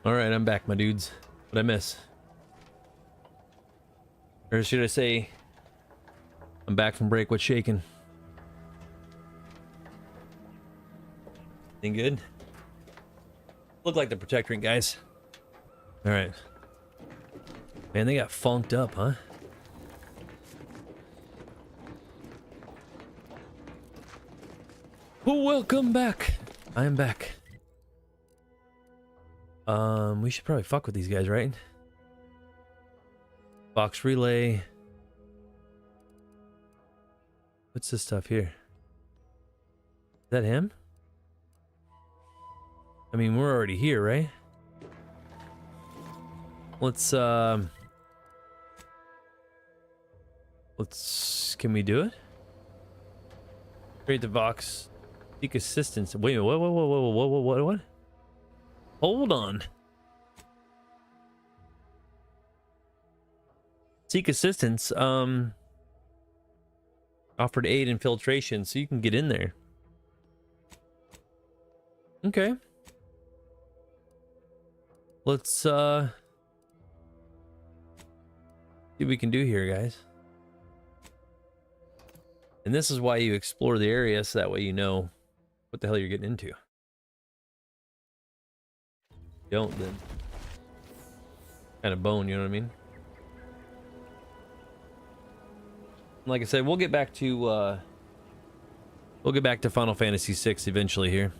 All right, I'm back, my dudes. What'd I miss? Or should I say, I'm back from break. What's shaking? Anything good? Look like the protectorate, guys. All right. Man, they got funked up, huh? Well, welcome back. I am back. We should probably fuck with these guys, right? Box relay. What's this stuff here? Is that him? I mean, we're already here, right? Let's can we do it? Create the box. Seek assistance. Wait a minute, what? Hold on. Seek assistance. Offered aid infiltration, so you can get in there. Okay. Let's see what we can do here, guys. And this is why you explore the area, so that way you know what the hell you're getting into. Don't then. Kind of bone, you know what I mean? Like I said, we'll get back to Final Fantasy VI eventually here.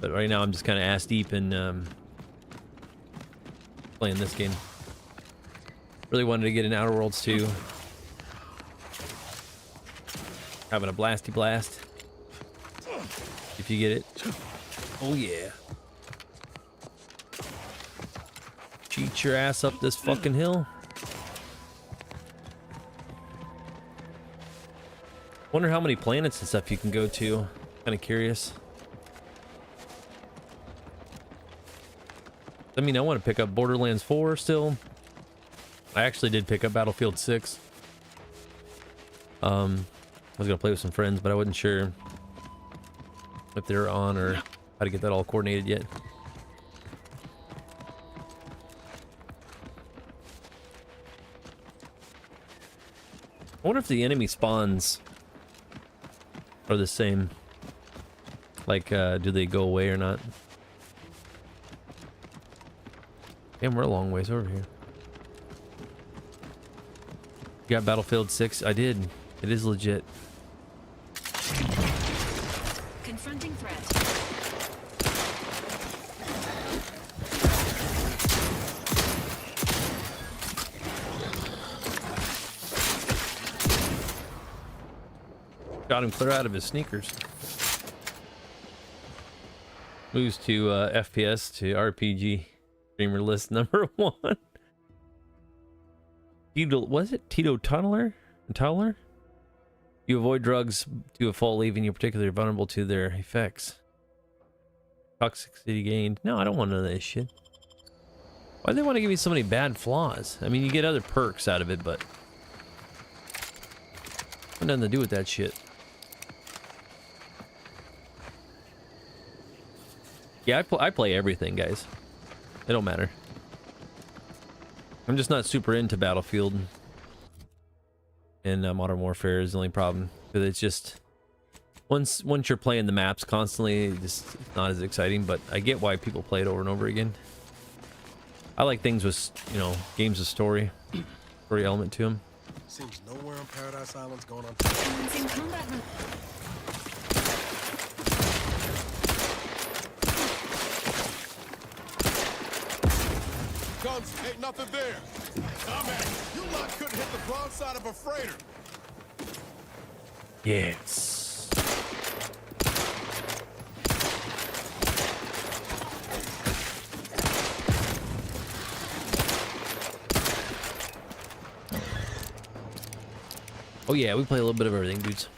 But right now I'm just kind of ass deep in playing this game. Really wanted to get in Outer Worlds 2. Having a blasty blast. If you get it. Oh yeah. Cheat your ass up this fucking hill. Wonder how many planets and stuff you can go to. Kind of curious. I mean, I want to pick up Borderlands 4 still. I actually did pick up Battlefield 6. I was gonna play with some friends, but I wasn't sure if they were on or how to get that all coordinated yet. I wonder if the enemy spawns are the same. Like, do they go away or not? Damn, we're a long ways over here. You got Battlefield 6? I did. It is legit. Confronting threat. Got him clear out of his sneakers. Moves to FPS to RPG. Streamer list number 1. Was it Teetotaler? Toddler? You avoid drugs to a fault, leaving you particularly vulnerable to their effects. Toxicity gained. No, I don't want none of this shit. Why do they want to give me so many bad flaws? I mean, you get other perks out of it, but nothing to do with that shit. Yeah, I play everything, guys. It don't matter. I'm just not super into Battlefield. And Modern Warfare is the only problem, because it's just once you're playing the maps constantly, it's not as exciting. But I get why people play it over and over again. I like things with, you know, games with story element to them. Seems nowhere on Paradise Island's going on. Guns, ain't nothing there. Dumbass, you lot couldn't hit the broadside of a freighter. Yes. Oh yeah, we play a little bit of everything, dudes.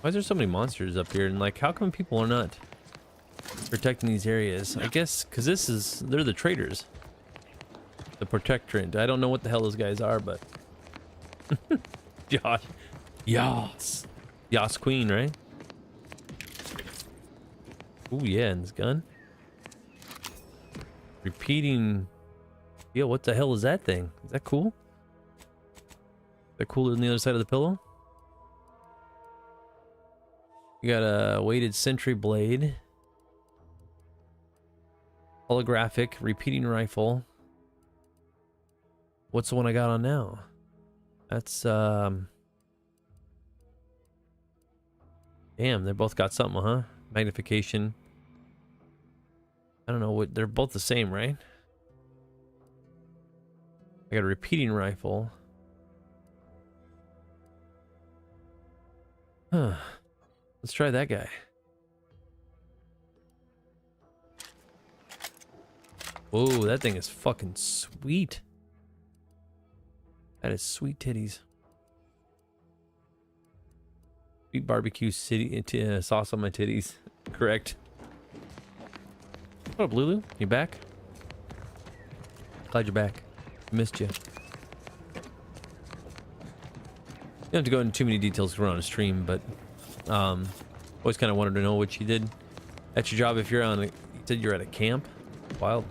Why is there so many monsters up here? And like, how come people are not protecting these areas? I guess because they're the traitors, the protectorate. I don't know what the hell those guys are, but Josh, Yas Queen, right? Oh yeah, and this gun. Repeating. Yo, what the hell is that thing? Is that cool? Is that cooler than the other side of the pillow? You got a weighted sentry blade. Holographic repeating rifle. What's the one I got on now? That's damn, they both got something, huh? Magnification. I don't know what, they're both the same, right? I got a repeating rifle. Huh. Let's try that guy. Whoa, that thing is fucking sweet. That is sweet titties. Sweet barbecue city sauce on my titties. Correct. What up, Lulu? You back? Glad you're back. Missed you. You don't have to go into too many details because we're on a stream, but always kind of wanted to know what you did at your job if you're on. You said you're at a camp. Wild.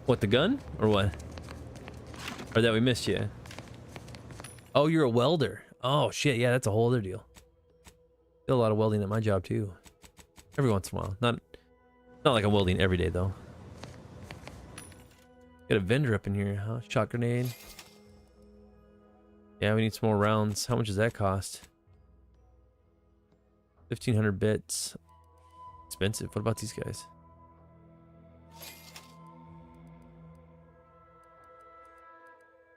What, the gun or what? Or that we missed you? Oh, you're a welder. Oh shit, yeah, that's a whole other deal. Did a lot of welding at my job too. Every once in a while. Not like I'm welding every day though. Got a vendor up in here, huh? Shot grenade. Yeah, we need some more rounds. How much does that cost? 1,500 bits. Expensive. What about these guys?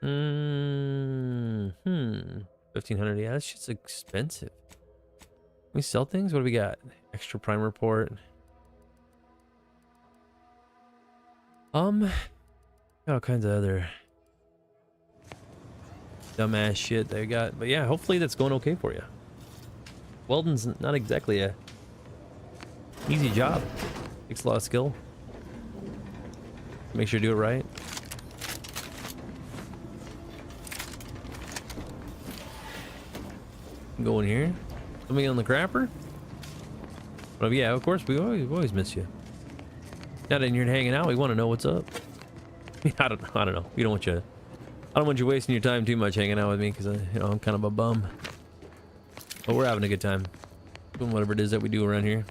Hmm. 1,500. Yeah, that's just expensive. Can we sell things? What do we got? Extra prime report. Got all kinds of other dumbass shit they got, but yeah, hopefully that's going okay for you. Welding's not exactly a easy job. Takes a lot of skill. Make sure you do it right. Go in here. Something on the crapper? But yeah, of course, we always miss you. Not in here and hanging out. We want to know what's up. I don't know. We don't want you. I don't want you wasting your time too much hanging out with me because I'm kind of a bum. But we're having a good time doing whatever it is that we do around here.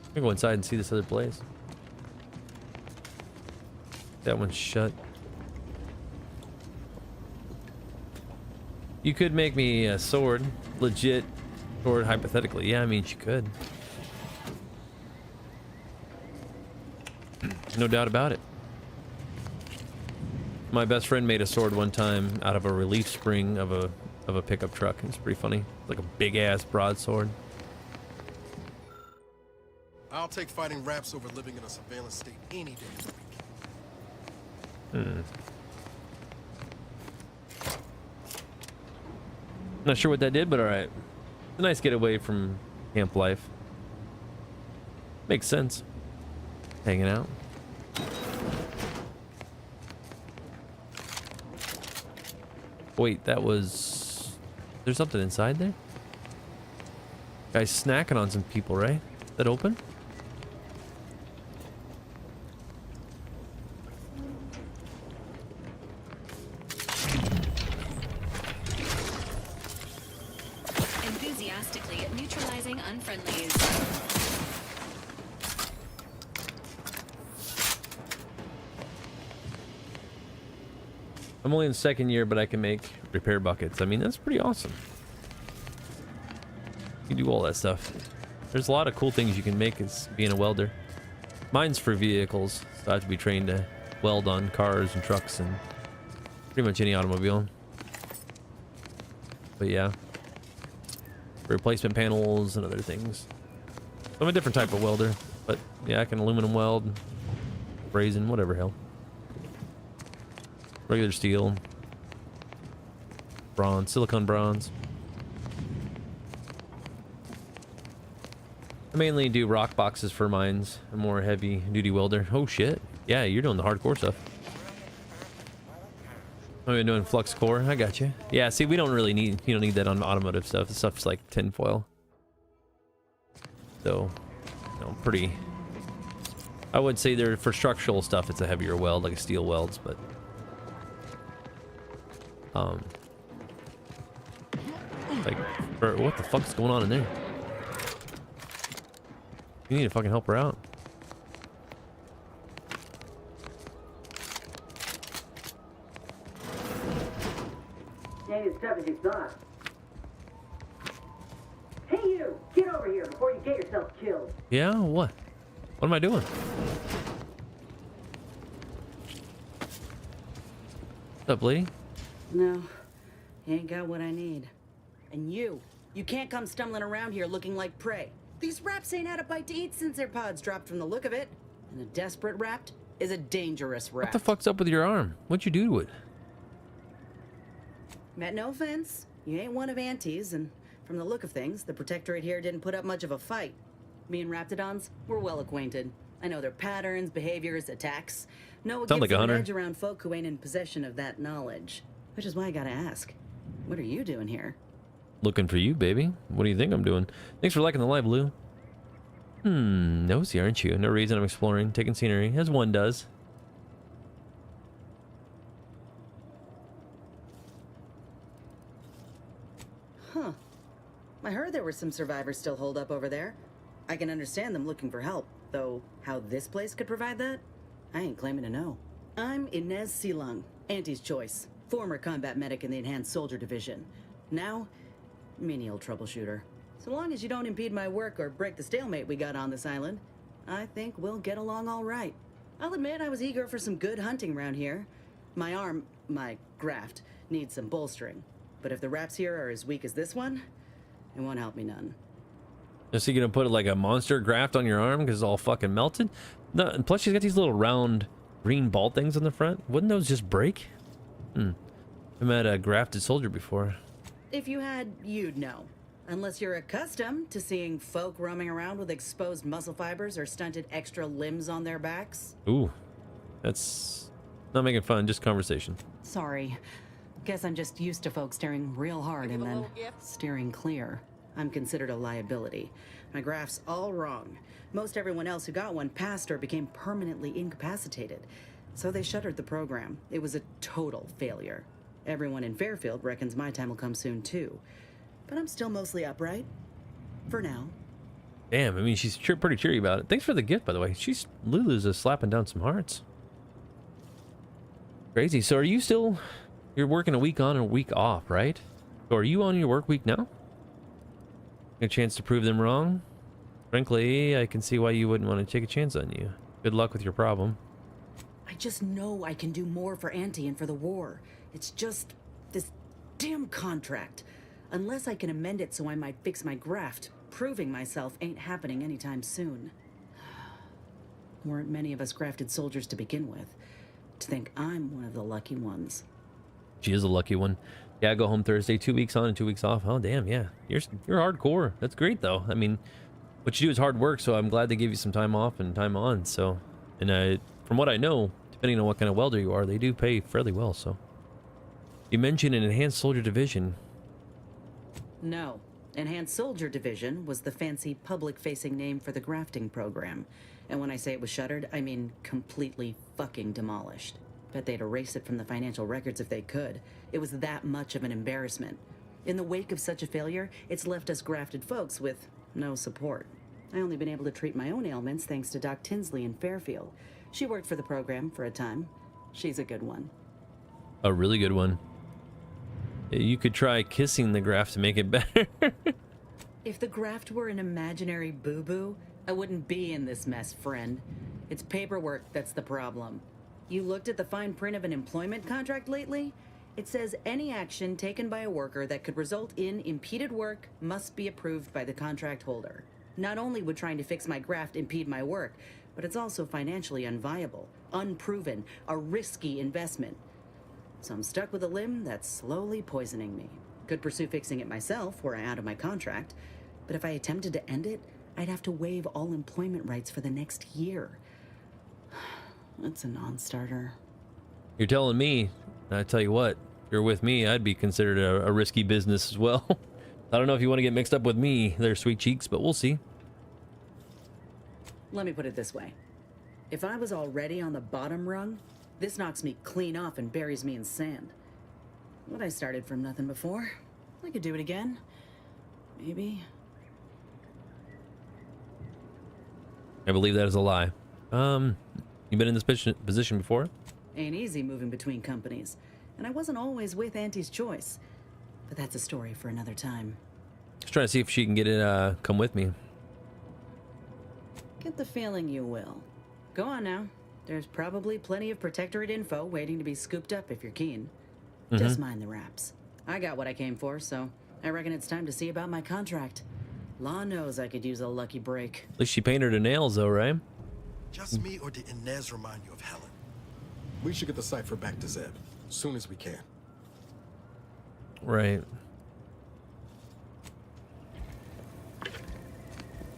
I'm gonna go inside and see this other place. That one's shut. You could make me a sword, legit sword, hypothetically. Yeah, I mean, she could. No doubt about it. My best friend made a sword one time out of a relief spring of a pickup truck. It's pretty funny. Like a big ass broadsword. I'll take fighting raps over living in a surveillance state any day of the week. Not sure what that did, but alright. It's a nice getaway from camp life. Makes sense. Hanging out. Wait, that was... There's something inside there? Guy's snacking on some people, right? Is that open? Enthusiastically neutralizing unfriendlies. I'm only in second year, but I can make repair buckets. I mean, that's pretty awesome. You can do all that stuff. There's a lot of cool things you can make as being a welder. Mine's for vehicles, so I have to be trained to weld on cars and trucks and pretty much any automobile. But yeah, replacement panels and other things. I'm a different type of welder, but yeah, I can aluminum weld, brazen, whatever hell. Regular steel, bronze, silicone bronze. I mainly do rock boxes for mines. I'm more a heavy duty welder. Oh shit. Yeah, you're doing the hardcore stuff. Oh, you're doing flux core. I got you. Yeah, see, we don't really need, you don't need that on automotive stuff. The stuff's like tinfoil. So, you know, pretty. I would say they're for structural stuff. It's a heavier weld, like a steel welds, but like, what the fuck's going on in there? You need to fucking help her out. Ain't as tough as you thought. Hey you! Get over here before you get yourself killed. Yeah, what? What am I doing? What's up, lady? No, you ain't got what I need. And you can't come stumbling around here looking like prey. These raps ain't had a bite to eat since their pods dropped from the look of it. And a desperate rapt is a dangerous rat. What the fuck's up with your arm? What'd you do to it? Meant no offense. You ain't one of Auntie's, and from the look of things, the Protectorate here didn't put up much of a fight. Me and Raptidons, we're well acquainted. I know their patterns, behaviors, attacks. Know what Sound gives like a them an hunter. edge around folk who ain't in possession of that knowledge. Which is why I gotta ask, what are you doing here? Looking for you, baby. What do you think I'm doing? Thanks for liking the live, Blue. Nosy, aren't you? No reason I'm exploring, taking scenery, as one does. Huh. I heard there were some survivors still holed up over there. I can understand them looking for help, though how this place could provide that, I ain't claiming to know. I'm Inez Silung, Auntie's choice, former combat medic in the Enhanced Soldier Division. Now, menial troubleshooter. So long as you don't impede my work or break the stalemate we got on this island, I think we'll get along all right. I'll admit I was eager for some good hunting around here. My arm, my graft, needs some bolstering. But if the raps here are as weak as this one, it won't help me none. Is he gonna put like a monster graft on your arm because it's all fucking melted? No, and plus she's got these little round green ball things on the front. Wouldn't those just break? I've met a grafted soldier before. If you had, you'd know. Unless you're accustomed to seeing folk roaming around with exposed muscle fibers or stunted extra limbs on their backs. Ooh, that's not making fun, just conversation. Sorry. Guess I'm just used to folks staring real hard and then steering clear. I'm considered a liability. My graph's all wrong. Most everyone else who got one passed or became permanently incapacitated. So they shuttered the program. It was a total failure. Everyone in Fairfield reckons my time will come soon too. But I'm still mostly upright. For now. Damn, I mean, she's pretty cheery about it. Thanks for the gift, by the way. Lulu's slapping down some hearts. Crazy. So are you still... You're working a week on and a week off, right? So are you on your work week now? A chance to prove them wrong? Frankly, I can see why you wouldn't want to take a chance on you. Good luck with your problem. I just know I can do more for Auntie and for the war. It's just this damn contract. Unless I can amend it so I might fix my graft, proving myself ain't happening anytime soon. Weren't many of us grafted soldiers to begin with. To think I'm one of the lucky ones. She is a lucky one. Yeah, I go home Thursday, 2 weeks on and 2 weeks off. Oh, damn, yeah. You're hardcore. That's great, though. I mean, what you do is hard work, so I'm glad they give you some time off and time on. So, and from what I know, depending on what kind of welder you are, they do pay fairly well, so. You mentioned an Enhanced Soldier Division. No. Enhanced Soldier Division was the fancy public-facing name for the grafting program. And when I say it was shuttered, I mean completely fucking demolished. Bet they'd erase it from the financial records if they could. It was that much of an embarrassment. In the wake of such a failure, it's left us grafted folks with no support. I only been able to treat my own ailments thanks to Doc Tinsley in Fairfield. She worked for the program for a time. She's a good one. A really good one. You could try kissing the graft to make it better. If the graft were an imaginary boo-boo, I wouldn't be in this mess, friend. It's paperwork that's the problem. You looked at the fine print of an employment contract lately? It says any action taken by a worker that could result in impeded work must be approved by the contract holder. Not only would trying to fix my graft impede my work, but it's also financially unviable, unproven, a risky investment. So I'm stuck with a limb that's slowly poisoning me. Could pursue fixing it myself were I out of my contract, but if I attempted to end it, I'd have to waive all employment rights for the next year. That's a non-starter. You're telling me And I tell you what, if you're with me, I'd be considered a risky business as well. I don't know if you want to get mixed up with me, there, sweet cheeks, but we'll see. Let me put it this way. If I was already on the bottom rung, this knocks me clean off and buries me in sand. But I started from nothing before. I could do it again. Maybe. I believe that is a lie. You been in this position before? Ain't easy moving between companies. And I wasn't always with Auntie's choice. But that's a story for another time. Just trying to see if she can get it, come with me. Get the feeling you will. Go on now. There's probably plenty of Protectorate info waiting to be scooped up if you're keen. Just mind the wraps. I got what I came for, so I reckon it's time to see about my contract. Law knows I could use a lucky break. At least she painted her nails, though, right? Just me, or did Inez remind you of Helen? We should get the cipher back to Zeb, as soon as we can. Right.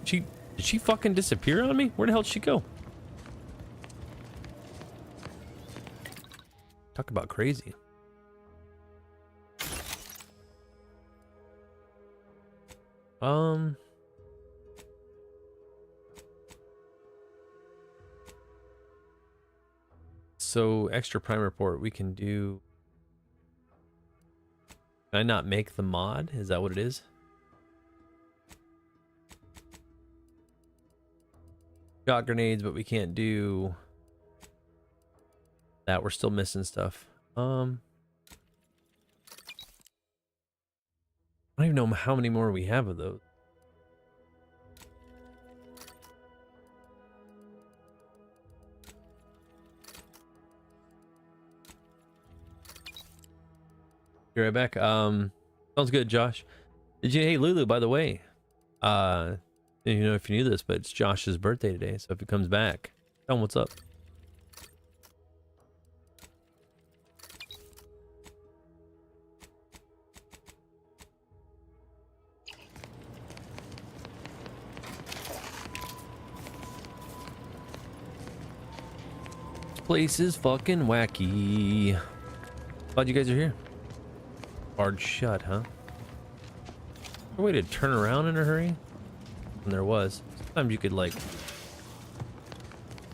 Did she fucking disappear on me? Where the hell did she go? Talk about crazy. So extra prime report we can do. Can I not make the mod? Is that what it is? Shot grenades, but we can't do that. We're still missing stuff. I don't even know how many more we have of those. Be right back. Sounds good, Josh. Hey, Lulu, by the way, you know if you knew this, but it's Josh's birthday today, so if he comes back, tell him what's up. This place is fucking wacky. Glad you guys are here. Hard shut, huh? A way to turn around in a hurry? And there was. Sometimes you could like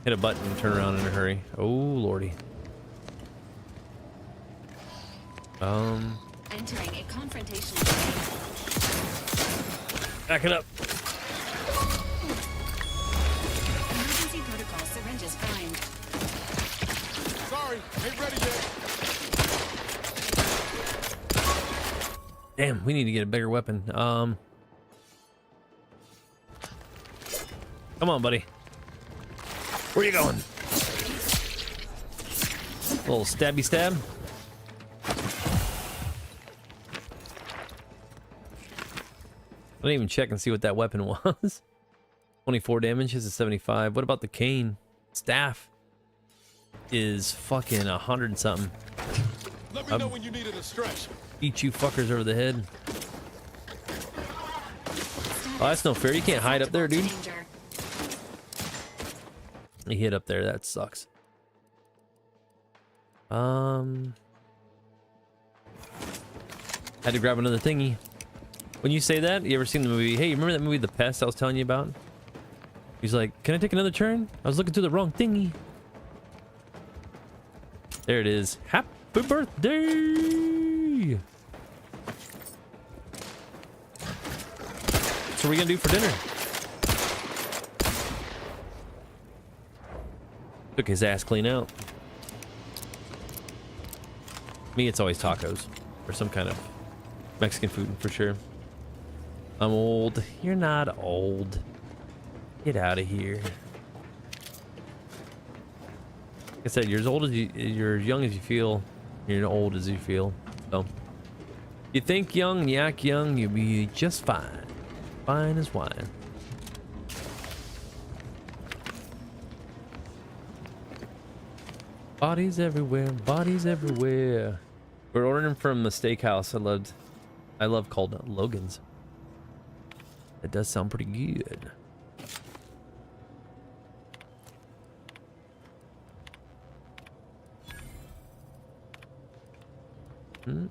hit a button and turn around in a hurry. Oh lordy. Entering a confrontation. Back it up. Emergency protocol syringes primed. Sorry, ain't ready yet. Damn, we need to get a bigger weapon. Come on, buddy. Where you going? Little stabby stab. I didn't even check and see what that weapon was. 24 damage, his is 75. What about the cane? Staff is fucking 100 something. Let me know when you needed a stretch. Beat you fuckers over the head. Oh, that's no fair. You can't hide up there, dude. He hit up there. That sucks. Had to grab another thingy. When you say that, you ever seen the movie? Hey, you remember that movie, The Pest, I was telling you about? He's like, can I take another turn? I was looking through the wrong thingy. There it is. Happy birthday! So what are we gonna do for dinner? Took his ass clean out. Me, it's always tacos or some kind of Mexican food for sure. I'm old. You're not old. Get out of here. Like I said, you're as old as you're as young as you feel. You're as old as you feel. So, you think young, you act young, you'll be just fine. Fine as wine. Bodies everywhere, bodies everywhere. We're ordering from the steakhouse I love called Logan's. It does sound pretty good. Hmm.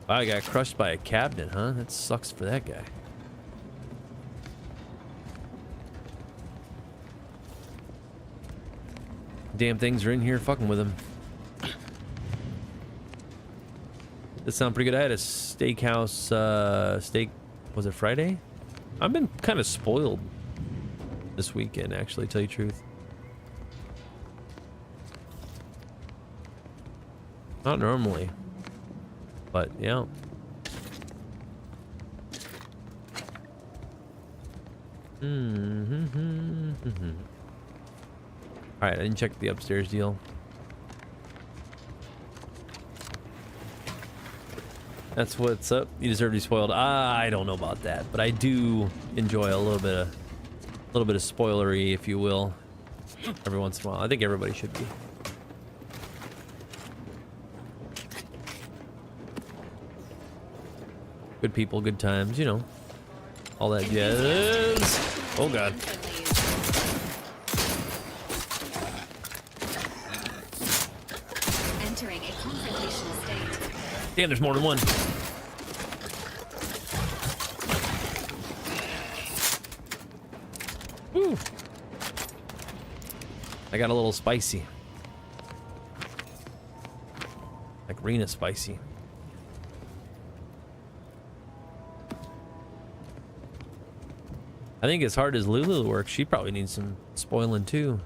Wow, I got crushed by a cabinet, huh? That sucks for that guy. Damn things are in here fucking with him. This sounds pretty good. I had a steakhouse steak, was it Friday? I've been kind of spoiled this weekend, actually, to tell you the truth. Not normally, but yeah. All right, I didn't check the upstairs deal. That's what's up. You deserve to be spoiled. I don't know about that, but I do enjoy a little bit of spoilery, if you will, every once in a while. I think everybody should be. Good people, good times, you know, all that jazz. Oh God. Entering a confrontational state. Damn, there's more than one. Woo. I got a little spicy. Like Rena spicy. I think as hard as Lulu works, she probably needs some spoiling too.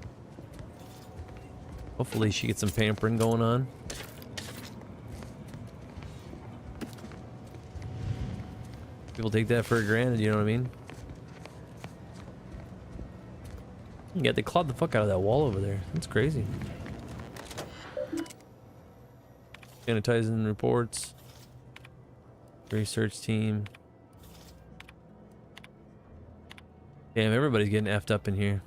Hopefully she gets some pampering going on. People take that for granted, you know what I mean? Yeah, they clawed the fuck out of that wall over there. That's crazy. Sanitizing reports. Research team. Damn, everybody's getting effed up in here.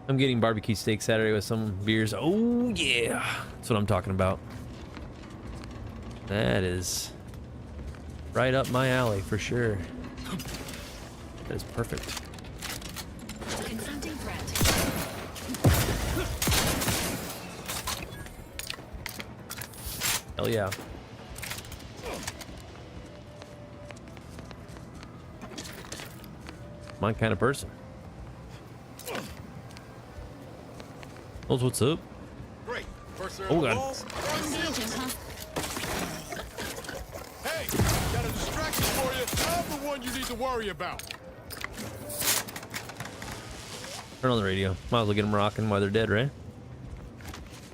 I'm getting barbecue steak Saturday with some beers. Oh yeah, that's what I'm talking about. That is right up my alley for sure. That is perfect. Confronting threat. Hell yeah. My kind of person. Knows what's up. Great. First Oh God. Hey, got a distraction for you. I'm the one you need to worry about. Turn on the radio. Might as well get them rocking while they're dead, right?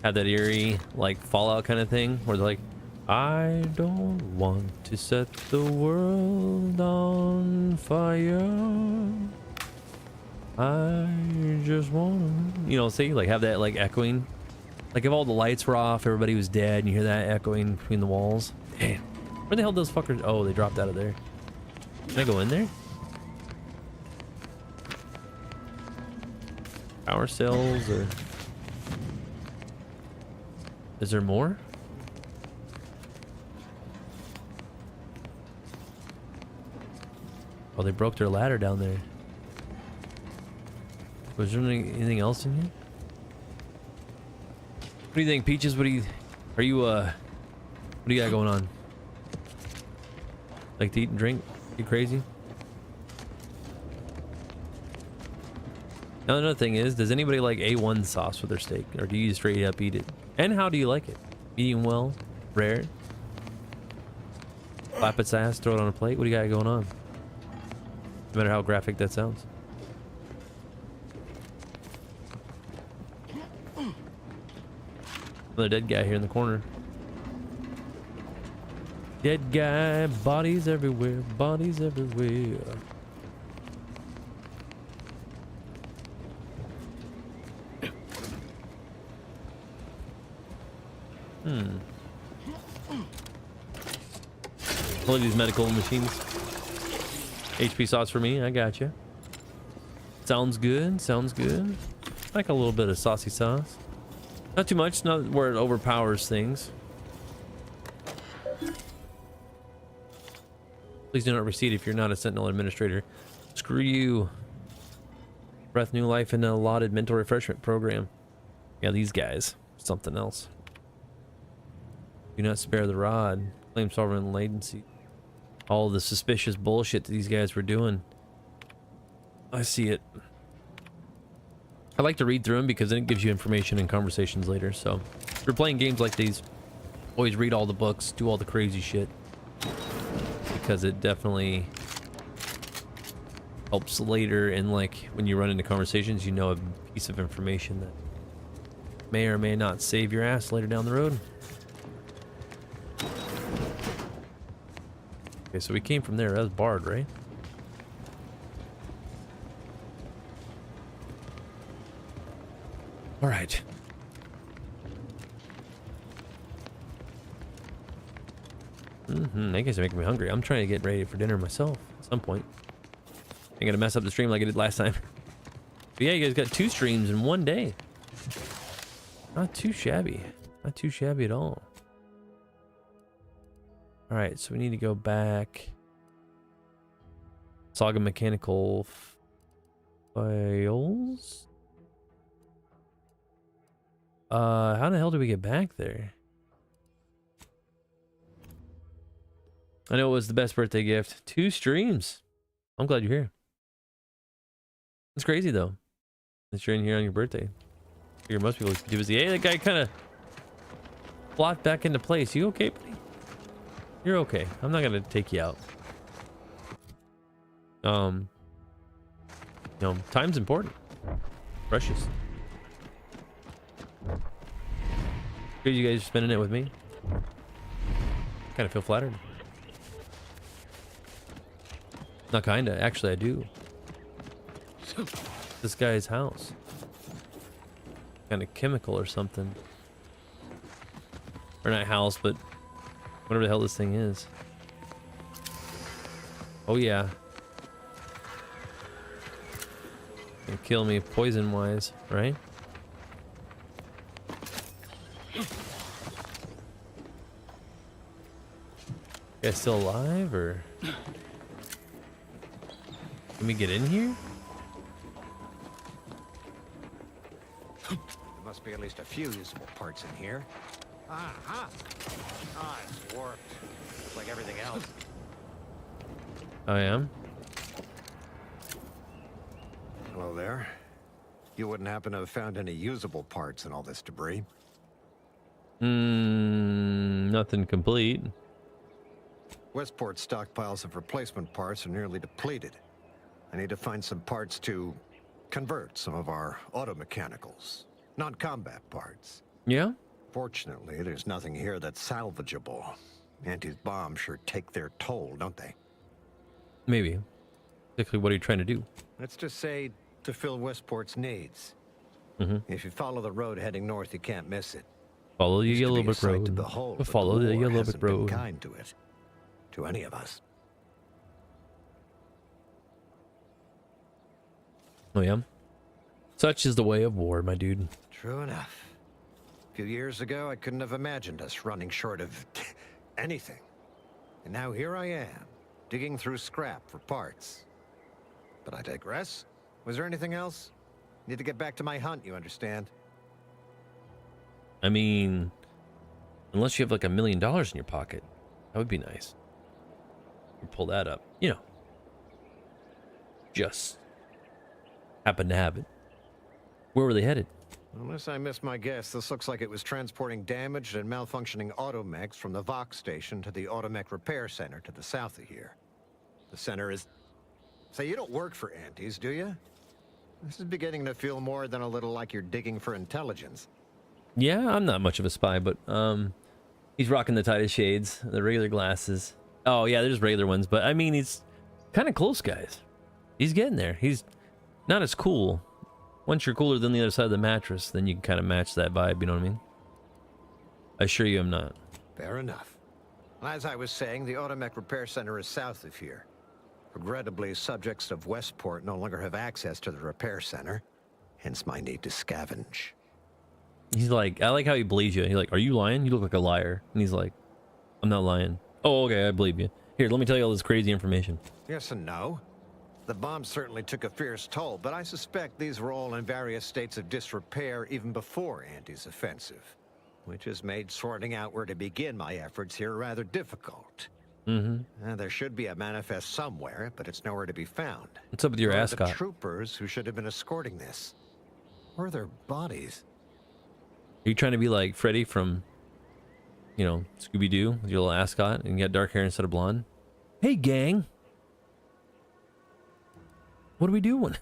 Have that eerie, like, Fallout kind of thing where they're like, I don't want to set the world on fire. I just want to, you know, see, like, have that, like, echoing. Like, if all the lights were off, everybody was dead, and you hear that echoing between the walls. Damn. Where the hell those fuckers? Oh, they dropped out of there. Can I go in there? Power cells, or... Is there more? Oh, they broke their ladder down there. Was there anything else in here? What do you think, Peaches? What do you got going on? Like to eat and drink? You crazy? Now another thing is, does anybody like A1 sauce with their steak? Or do you straight up eat it? And how do you like it? Medium well? Rare? Slap its ass, throw it on a plate? What do you got going on? No matter how graphic that sounds. Another dead guy here in the corner. Dead guy, bodies everywhere, bodies everywhere. One of these medical machines. HP sauce for me, I got you. Sounds good, sounds good. Like a little bit of saucy sauce. Not too much, not where it overpowers things. Please do not recede if you're not a Sentinel administrator. Screw you. Breath new life in a allotted mental refreshment program. Yeah, these guys. Something else. Do not spare the rod. Claim sovereign latency. All the suspicious bullshit that these guys were doing. I see it. I like to read through them because then it gives you information and conversations later. So if you're playing games like these, always read all the books, do all the crazy shit. Because it definitely helps later, and like when you run into conversations, you know a piece of information that may or may not save your ass later down the road. Okay, so we came from there. That was barred, right? All right. I guess you're making me hungry. I'm trying to get ready for dinner myself at some point. Ain't gonna mess up the stream like I did last time. But yeah, you guys got 2 streams in one day. Not too shabby. Not too shabby at all. All right, so we need to go back. Saga mechanical files. How the hell do we get back there? I know it was the best birthday gift. 2 streams. I'm glad you're here. It's crazy though that you're in here on your birthday. I figure most people do is, hey, that guy kind of flopped back into place. You okay, buddy? You're okay. I'm not gonna take you out. You know, time's important. Precious. Good you guys are spending it with me. Kind of feel flattered. Not kinda. Actually, I do. This guy's house. Kind of chemical or something. Or not house, but whatever the hell this thing is. Oh yeah. Gonna kill me poison wise, right? Guys still alive, or can we get in here? There must be at least a few usable parts in here. Ah, it's warped. It's like everything else. I am. Hello there. You wouldn't happen to have found any usable parts in all this debris? Nothing complete. Westport's stockpiles of replacement parts are nearly depleted. I need to find some parts to convert some of our auto-mechanicals. Non-combat parts. Yeah? Fortunately, there's nothing here that's salvageable. Auntie's bombs sure take their toll, don't they? Maybe. Particularly, what are you trying to do? Let's just say to fill Westport's needs. Mm-hmm. If you follow the road heading north, you can't miss it. Follow the yellow brick road. To behold, Follow the yellow brick road. Been kind to it, to any of us. Oh yeah. Such is the way of war, my dude. True enough. A few years ago, I couldn't have imagined us running short of anything. And now here I am, digging through scrap for parts. But I digress. Was there anything else? Need to get back to my hunt, you understand? I mean, unless you have like $1 million in your pocket, that would be nice. You pull that up, you know. Just happen to have it. Where were they headed? Unless I missed my guess, this looks like it was transporting damaged and malfunctioning automechs from the Vox station to the Automech Repair Center to the south of here. The center is... Say, you don't work for Auntie's, do you? This is beginning to feel more than a little like you're digging for intelligence. Yeah, I'm not much of a spy, but he's rocking the tightest shades, the regular glasses. Oh yeah, they're just regular ones, but I mean, he's kind of close, guys. He's getting there. He's not as cool. Once you're cooler than the other side of the mattress, then you can kind of match that vibe, you know what I mean? I assure you I'm not. Fair enough. As I was saying, the Automech Repair Center is south of here. Regrettably, subjects of Westport no longer have access to the repair center, hence my need to scavenge. He's like, I like how he believes you. He's like, are you lying? You look like a liar. And he's like, I'm not lying. Oh, okay, I believe you. Here, let me tell you all this crazy information. Yes and no. The bomb certainly took a fierce toll, but I suspect these were all in various states of disrepair even before Andy's offensive, which has made sorting out where to begin my efforts here rather difficult. There should be a manifest somewhere, but it's nowhere to be found. What's up with your Where are ascot? the troopers who should have been escorting this? Where are their bodies? Are you trying to be like Freddy from, you know, Scooby-Doo with your little ascot and you got dark hair instead of blonde? Hey, gang. What are we doing?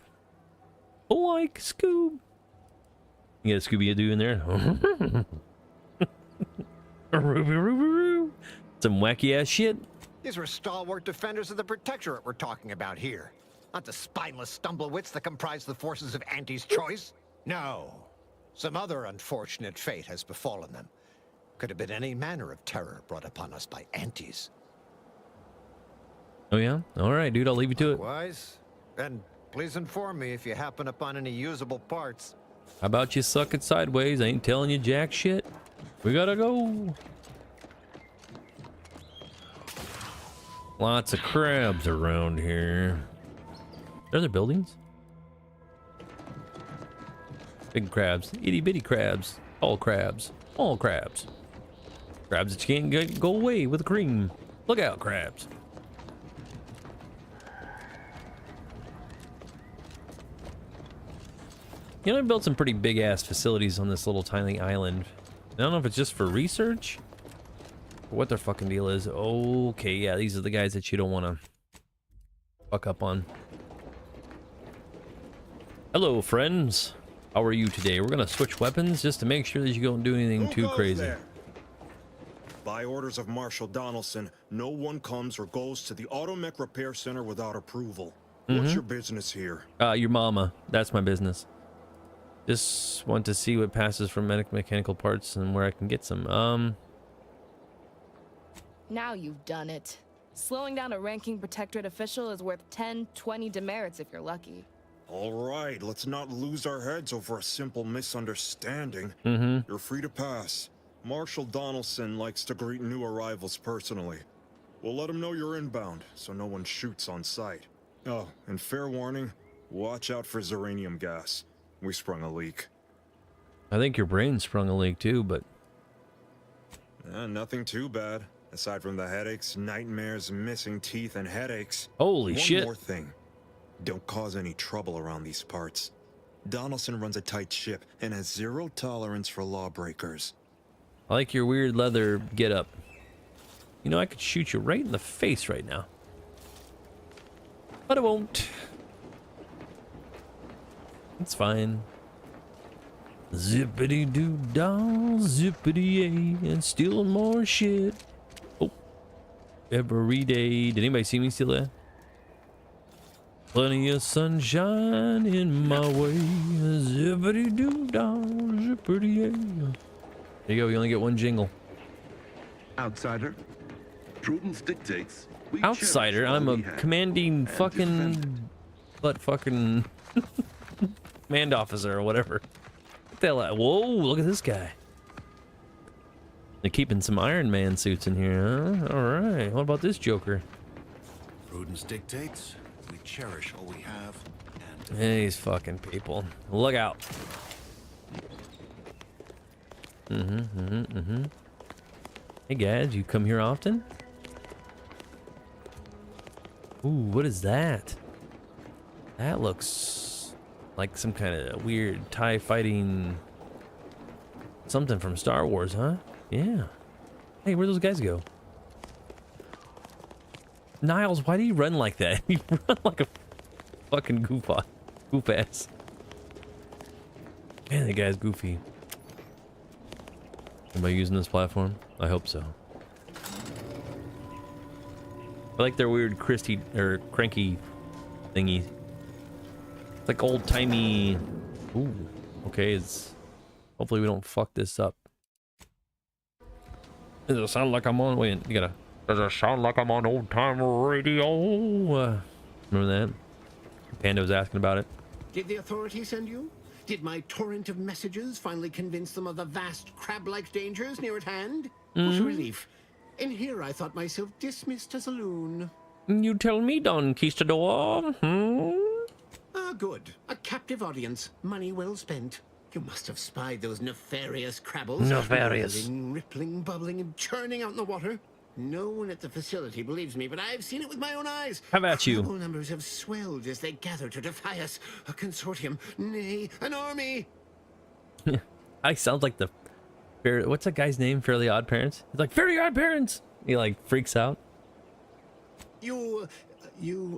Like Scoob. You got a Scooby-Doo in there? Some wacky ass shit. These were stalwart defenders of the Protectorate we're talking about here. Not the spineless stumblewits that comprise the forces of Anti's choice. No. Some other unfortunate fate has befallen them. Could have been any manner of terror brought upon us by Antis. Oh yeah? Alright, dude, I'll leave you to it. Likewise. And please inform me if you happen upon any usable parts. How about you suck it sideways? I ain't telling you jack shit. We gotta go. Lots of crabs around here. Are there buildings? Big crabs, itty bitty crabs, all crabs, all crabs. Crabs that you can't go away with cream. Look out, crabs. You know, I built some pretty big ass facilities on this little tiny island. I don't know if it's just for research or what their fucking deal is. Okay, yeah, these are the guys that you don't want to fuck up on. Hello, friends. How are you today? We're gonna switch weapons just to make sure that you don't do anything too crazy. There? By orders of Marshal Donaldson, no one comes or goes to the Automech Repair Center without approval. What's your business here? Your mama. That's my business. Just want to see what passes for mechanical parts and where I can get some. Now you've done it. Slowing down a ranking Protectorate official is worth 10, 20 demerits if you're lucky. All right, let's not lose our heads over a simple misunderstanding. Mm-hmm. You're free to pass. Marshal Donaldson likes to greet new arrivals personally. We'll let him know you're inbound, so no one shoots on sight. Oh, and fair warning, watch out for xeranium gas. We sprung a leak. I think your brain sprung a leak too, but... Nothing too bad. Aside from the headaches, nightmares, missing teeth, and headaches. Holy shit. One more thing. Don't cause any trouble around these parts. Donaldson runs a tight ship and has zero tolerance for lawbreakers. I like your weird leather getup. You know, I could shoot you right in the face right now. But I won't. It's fine. Zippity-doo-dah, zippity-yay, and stealing more shit. Oh. Every day. Did anybody see me steal that? Plenty of sunshine in my way. Zippity-doo-dah, zippity-yay. There you go, you only get one jingle. Outsider. Prudence dictates. Outsider? I'm a commanding fucking... But fucking... command officer or whatever. What the hell? Whoa, look at this guy. They're keeping some Iron Man suits in here, huh? Alright, what about this Joker? Prudence dictates. We cherish all we have. And These fucking people. Look out. Hey guys, you come here often? Ooh, what is that? That looks like some kind of weird TIE fighting something from Star Wars, huh? Yeah. Hey, where'd those guys go? Niles, why do you run like that? You run like a fucking goof ass. Man, that guy's goofy. Am I using this platform? I hope so. I like their weird cranky thingy. It's like old timey. Ooh. Okay, it's hopefully we don't fuck this up. Does it sound like I'm on? Wait, you gotta. Does it sound like I'm on old time radio? Remember that? Panda was asking about it. Did the authorities send you? Did my torrent of messages finally convince them of the vast crab-like dangers near at hand? What a relief. In here I thought myself dismissed as a loon. You tell me, Don Conquistador. Ah, good. A captive audience. Money well spent. You must have spied those nefarious crabbles. Nefarious. Whirling, rippling, bubbling, and churning out in the water. No one at the facility believes me, but I've seen it with my own eyes. How about you? Crabble numbers have swelled as they gather to defy us. A consortium, nay, an army. I sound like the what's that guy's name? Fairly Odd Parents. He's like Fairly Odd Parents. He like freaks out. You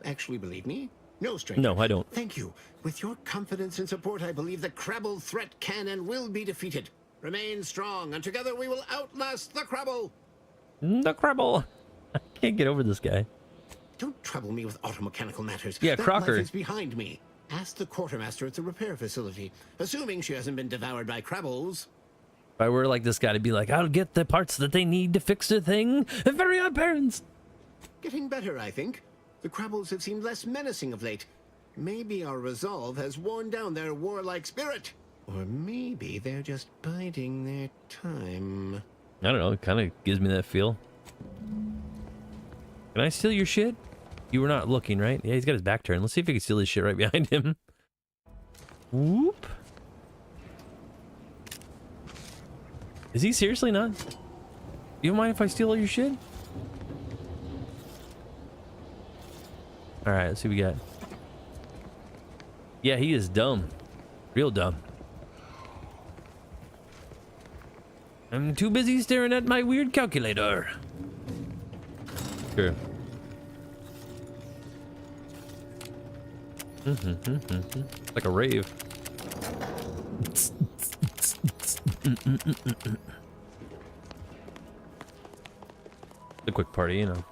actually believe me? No, stranger. No, I don't. Thank you. With your confidence and support, I believe the Crabble threat can and will be defeated. Remain strong, and together we will outlast the Crabble. The Crabble. I can't get over this guy. Don't trouble me with automechanical matters. Yeah, that Crocker. life is behind me. Ask the quartermaster at the repair facility, assuming she hasn't been devoured by Crabbles. If I were like this guy, to be like, I'll get the parts that they need to fix the thing. Very Odd Parents. Getting better, I think. The Crabbles have seemed less menacing of late. Maybe our resolve has worn down their warlike spirit. Or maybe they're just biding their time. I don't know. It kind of gives me that feel. Can I steal your shit? You were not looking, right? Yeah, he's got his back turned. Let's see if we can steal his shit right behind him. Whoop. Is he seriously not? You don't mind if I steal all your shit? Alright, let's see what we got. Yeah, he is dumb. Real dumb. I'm too busy staring at my weird calculator. Sure. Like a rave. A quick party, you know.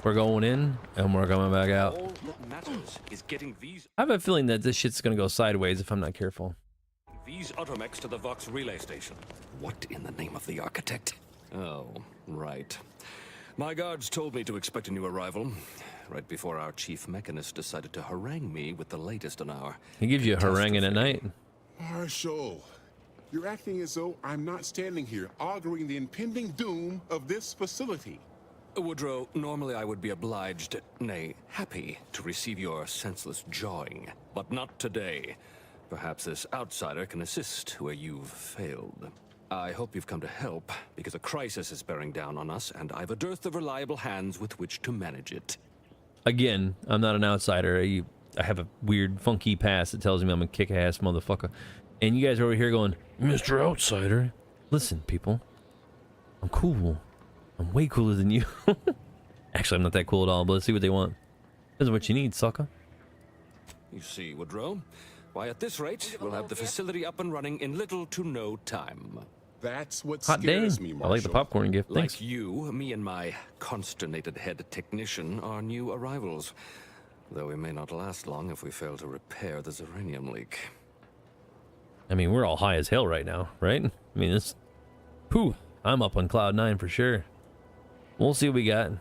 We're going in and we're coming back out. All that matters is getting these I have a feeling that this shit's gonna go sideways if I'm not careful. automechs to the Vox relay station. What in the name of the architect? Oh, right. My guards told me to expect a new arrival right before our chief mechanist decided to harangue me with the latest on our He gives you a haranguing at night. Marshall, you're acting as though I'm not standing here auguring the impending doom of this facility. Woodrow, normally I would be obliged, nay, happy, to receive your senseless jawing, but not today. Perhaps this outsider can assist where you've failed. I hope you've come to help, because a crisis is bearing down on us, and I've a dearth of reliable hands with which to manage it. Again, I'm not an outsider. I have a weird, funky past that tells me I'm a kick-ass motherfucker. And you guys are over here going, Mr. Outsider. Listen, people. I'm cool. I'm way cooler than you. Actually, I'm not that cool at all, but let's see what they want. Depends on what you need, sucker. You see, Woodrow, why at this rate, we'll have the facility up and running in little to no time. That's what Hot scares dang. me, I Marshall. like the popcorn gift. Thanks. Like you, me and my consternated head technician are new arrivals. Though we may not last long if we fail to repair the uranium leak. I mean, we're all high as hell right now, right? I mean, it's... Whew, I'm up on cloud 9 for sure. We'll see what we got.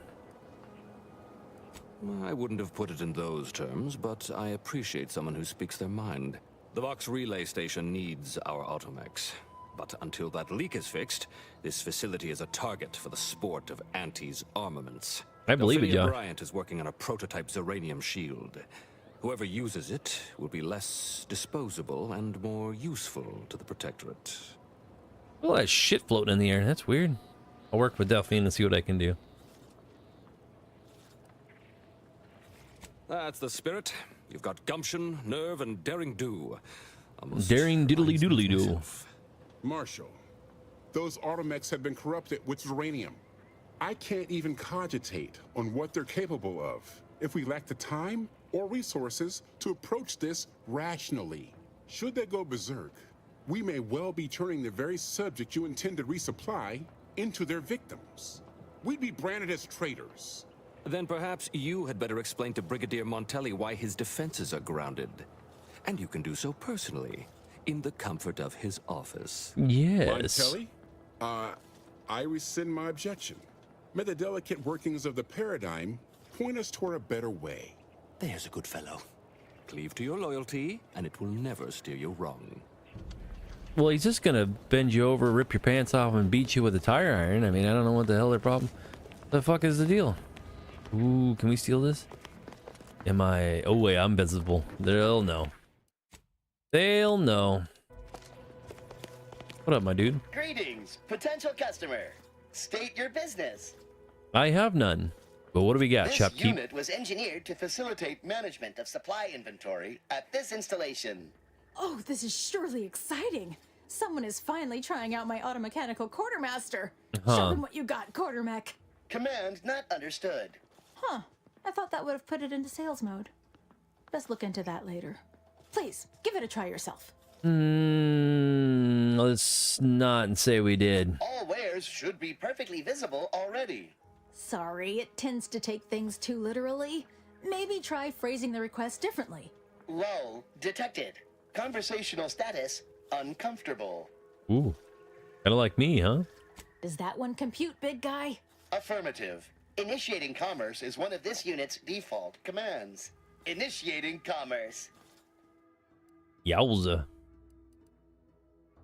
I wouldn't have put it in those terms, but I appreciate someone who speaks their mind. The Vox relay station needs our automechs. But until that leak is fixed, this facility is a target for the sport of Auntie's armaments. I believe it, John. Bryant is working on a prototype uranium shield. Whoever uses it will be less disposable and more useful to the Protectorate. All that shit floating in the air. That's weird. I'll work with Delphine and see what I can do. That's the spirit. You've got gumption, nerve, and daring do. Daring diddly doodly do. Marshall, those automechs have been corrupted with uranium. I can't even cogitate on what they're capable of if we lack the time or resources to approach this rationally. Should they go berserk, we may well be turning the very subject you intend to resupply into their victims. We'd be branded as traitors. Then perhaps you had better explain to Brigadier Montelli why his defenses are grounded. And you can do so personally, in the comfort of his office. Yes. Montelli? I rescind my objection. May the delicate workings of the paradigm point us toward a better way. There's a good fellow. Cleave to your loyalty, and it will never steer you wrong. Well, he's just gonna bend you over, rip your pants off, and beat you with a tire iron. I mean, I don't know what the hell their problem. The fuck is the deal? Ooh, can we steal this? Am I? Oh wait, I'm invisible. They'll know. They'll know. What up, my dude? Greetings, potential customer. State your business. I have none. But what do we got, This shopkeep? unit was engineered to facilitate management of supply inventory at this installation. Oh, this is surely exciting. Someone is finally trying out my automechanical quartermaster. Show them what you got, quartermech. Command not understood. Huh. I thought that would have put it into sales mode. Best look into that later. Please, give it a try yourself. Let's not say we did. All wares should be perfectly visible already. Sorry, it tends to take things too literally. Maybe try phrasing the request differently. Lull detected. Conversational status uncomfortable. Ooh. Kind of like me, huh? Does that one compute, big guy? Affirmative. Initiating commerce is one of this unit's default commands. Initiating commerce. Yowza.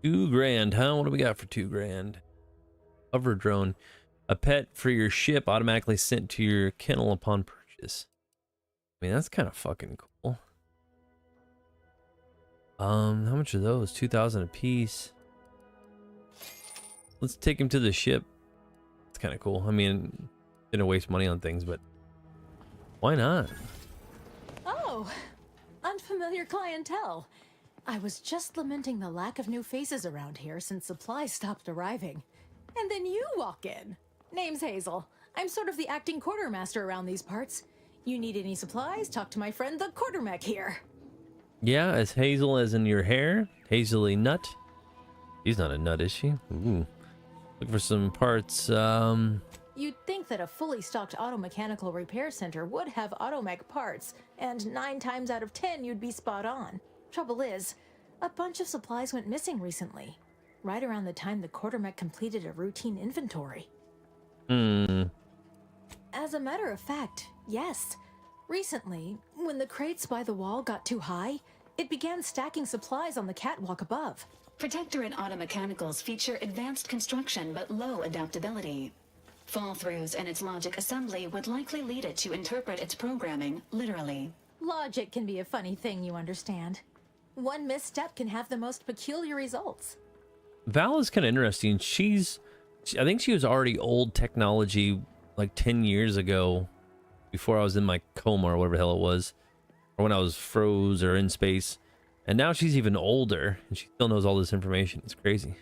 $2,000, huh? What do we got for $2,000? Hover drone. A pet for your ship automatically sent to your kennel upon purchase. I mean, that's kind of fucking cool. How much are those? 2,000 a piece. Let's take him to the ship. It's kind of cool. I mean, didn't waste money on things, but why not? Oh, unfamiliar clientele. I was just lamenting the lack of new faces around here since supplies stopped arriving. And then you walk in. Name's Hazel. I'm sort of the acting quartermaster around these parts. You need any supplies? Talk to my friend the quartermech here. Yeah, as hazel as in your hair. Hazily nut. She's not a nut, is she? Ooh. Look for some parts. You'd think that a fully stocked auto-mechanical repair center would have automech parts, and 9 times out of 10 you'd be spot on. Trouble is, a bunch of supplies went missing recently, right around the time the quartermech completed a routine inventory. As a matter of fact, yes. Recently, when the crates by the wall got too high, it began stacking supplies on the catwalk above. Protectorate automechanicals feature advanced construction but low adaptability. Fall-throughs in its logic assembly would likely lead it to interpret its programming literally. Logic can be a funny thing, you understand. One misstep can have the most peculiar results. Val is kind of interesting. I think she was already old technology like 10 years ago, before I was in my coma or whatever the hell it was, or when I was froze or in space. And now she's even older and she still knows all this information. It's crazy.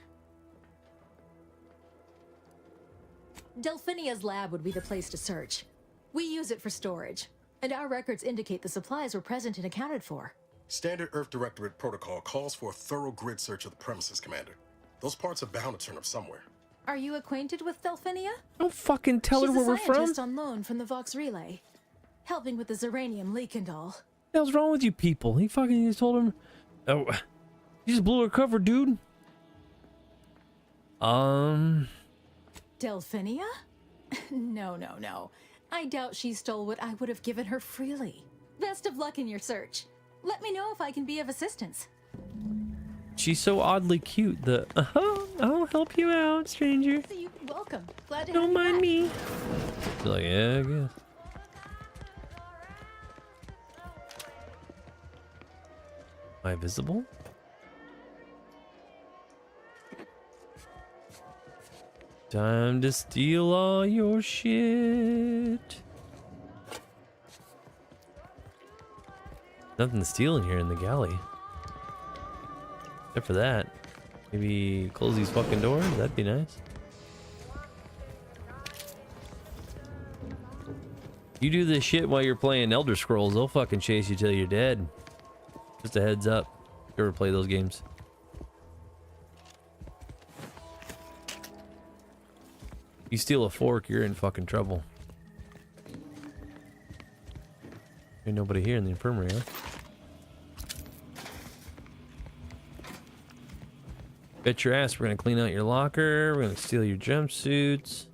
Delphinia's lab would be the place to search. We use it for storage, and our records indicate the supplies were present and accounted for. Standard Earth Directorate protocol calls for a thorough grid search of the premises, Commander. Those parts are bound to turn up somewhere. Are you acquainted with Delphinia? Don't fucking tell her where we're She's a from. scientist on loan from the Vox Relay, helping with the Zeranium leak and all. What the hell's wrong with you people? He fucking just told him. Oh, you just blew her cover, dude. Delphinia? No. I doubt she stole what I would have given her freely. Best of luck in your search. Let me know if I can be of assistance. She's so oddly cute. I'll help you out, stranger. Welcome. Glad to Don't mind me. She's like, yeah, I guess. Am I visible? Time to steal all your shit. Nothing to steal in here in the galley. Except for that. Maybe close these fucking doors? That'd be nice. You do this shit while you're playing Elder Scrolls, they'll fucking chase you till you're dead. Just a heads up. If you ever play those games. You steal a fork, you're in fucking trouble. Ain't nobody here in the infirmary, huh? Bet your ass we're gonna clean out your locker, we're gonna steal your jumpsuits.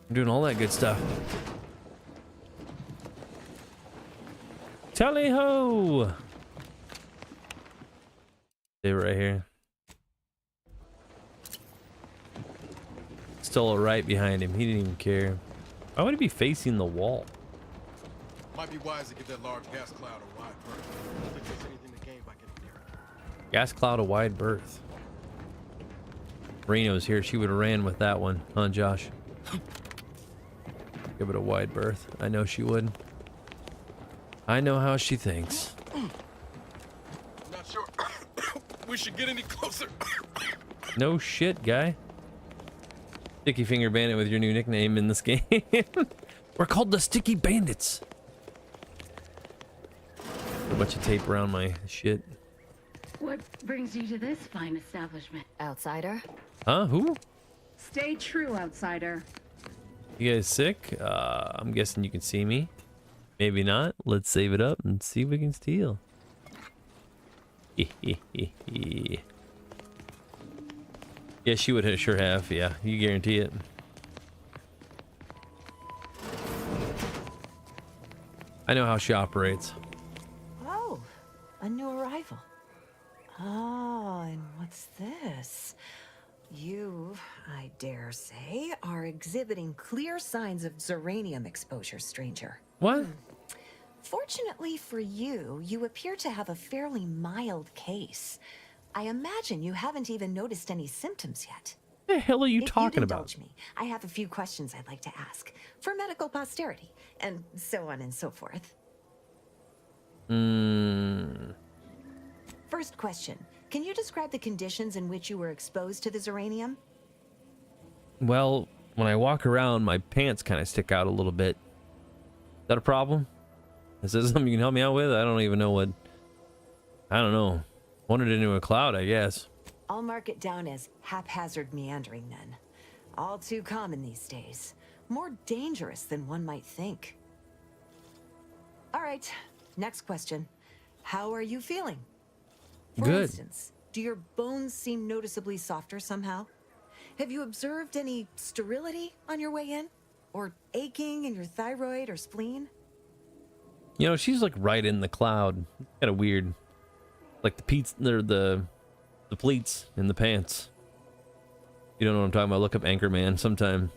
I'm doing all that good stuff. Tally ho! Stay right here. Still right behind him. He didn't even care. Why would he be facing the wall? Might be wise to get that large gas cloud a wide berth. I don't think there's anything to gain by getting near it. Gas cloud, a wide berth. Reno's here. She would have ran with that one, huh, Josh? Give it a wide berth. I know she would. I know how she thinks. Not sure we should get any closer. No shit, guy. Sticky Finger Bandit with your new nickname in this game. We're called the Sticky Bandits. A bunch of tape around my shit. What brings you to this fine establishment? Outsider? Huh? Who? Stay true, outsider. You guys sick? I'm guessing you can see me. Maybe not. Let's save it up and see if we can steal. Yeah, she would sure have. Yeah, you guarantee it. I know how she operates. Oh, a new arrival. Oh, and what's this? You, I dare say, are exhibiting clear signs of Zeranium exposure, stranger. What? Fortunately for you, you appear to have a fairly mild case. I imagine you haven't even noticed any symptoms yet. The hell are you If talking you'd about? indulge me, I have a few questions I'd like to ask for medical posterity, and so on and so forth. First question, can you describe the conditions in which you were exposed to the Zeranium? Well, when I walk around, my pants kind of stick out a little bit. Is that a problem? Is this something you can help me out with? I don't even know what... I don't know. Wandered into a cloud, I guess. I'll mark it down as haphazard meandering then. All too common these days. More dangerous than one might think. All right, next question. How are you feeling? For Good. instance, do your bones seem noticeably softer somehow? Have you observed any sterility on your way in? Or aching in your thyroid or spleen? You know, she's like right in the cloud. Kind of weird. Like the pleats in the pants. You don't know what I'm talking about? Look up Anchorman sometime.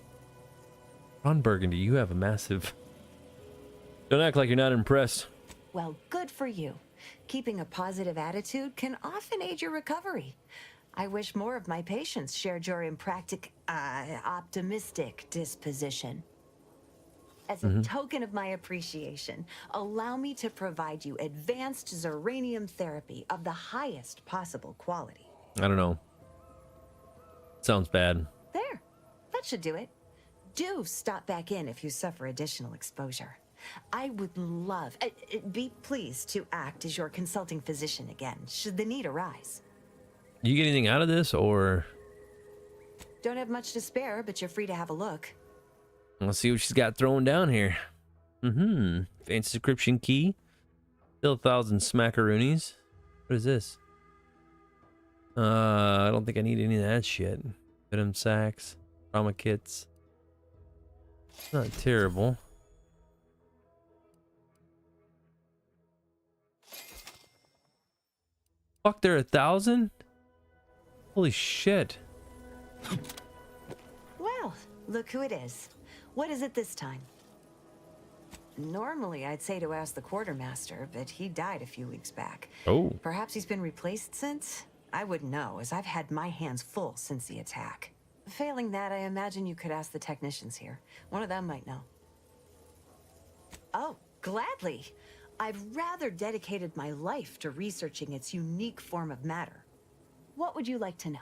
Ron Burgundy, you have a massive... Don't act like you're not impressed. Well, good for you. Keeping a positive attitude can often aid your recovery. I wish more of my patients shared your optimistic disposition. As a token of my appreciation, allow me to provide you advanced Zeranium therapy of the highest possible quality. I don't know. Sounds bad. There, that should do it. Do stop back in if you suffer additional exposure. I would love, be pleased to act as your consulting physician again, should the need arise. You get anything out of this, or... Don't have much to spare, but you're free to have a look. Let's see what she's got thrown down here. Fancy subscription key. Still 1,000 smackaroonies. What is this? I don't think I need any of that shit. Venom sacks. Trauma kits. Not terrible. Fuck, they're 1,000? Holy shit. Well, look who it is. What is it this time? Normally, I'd say to ask the quartermaster, but he died a few weeks back. Oh. Perhaps he's been replaced since? I wouldn't know, as I've had my hands full since the attack. Failing that, I imagine you could ask the technicians here. One of them might know. Oh, gladly. I've rather dedicated my life to researching its unique form of matter. What would you like to know?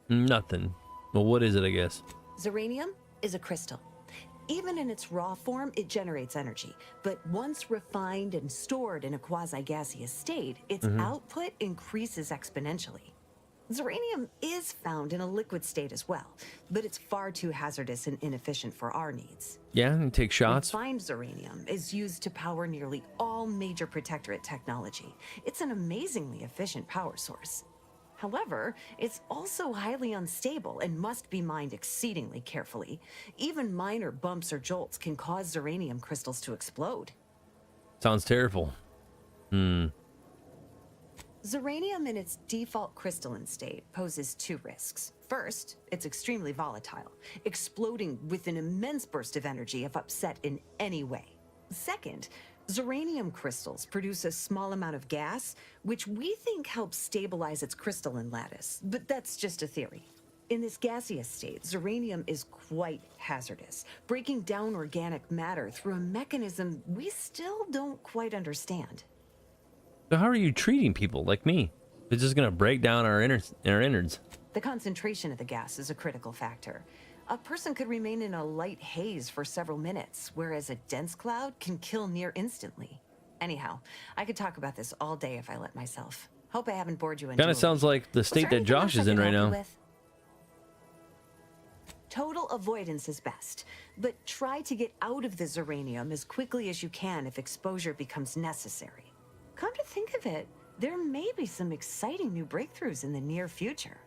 Nothing. Well, what is it, I guess? Zeranium is a crystal. Even in its raw form, it generates energy. But once refined and stored in a quasi-gaseous state, its output increases exponentially. Zeranium is found in a liquid state as well, but it's far too hazardous and inefficient for our needs. Yeah, and take shots. Refined Zeranium is used to power nearly all major Protectorate technology. It's an amazingly efficient power source. However, it's also highly unstable and must be mined exceedingly carefully. Even minor bumps or jolts can cause Zeranium crystals to explode. Sounds terrible. Zeranium in its default crystalline state poses two risks. First, it's extremely volatile, exploding with an immense burst of energy if upset in any way. Second, Zeranium crystals produce a small amount of gas, which we think helps stabilize its crystalline lattice, but that's just a theory. In this gaseous state, Zeranium is quite hazardous, breaking down organic matter through a mechanism we still don't quite understand. So how are you treating people like me? It's just gonna break down our innards. The concentration of the gas is a critical factor. A person could remain in a light haze for several minutes, whereas a dense cloud can kill near instantly. Anyhow, I could talk about this all day if I let myself. Hope I haven't bored you Kind of sounds like the state that Josh is in right now. Total avoidance is best, but try to get out of the Zeranium as quickly as you can if exposure becomes necessary. Come to think of it, there may be some exciting new breakthroughs in the near future.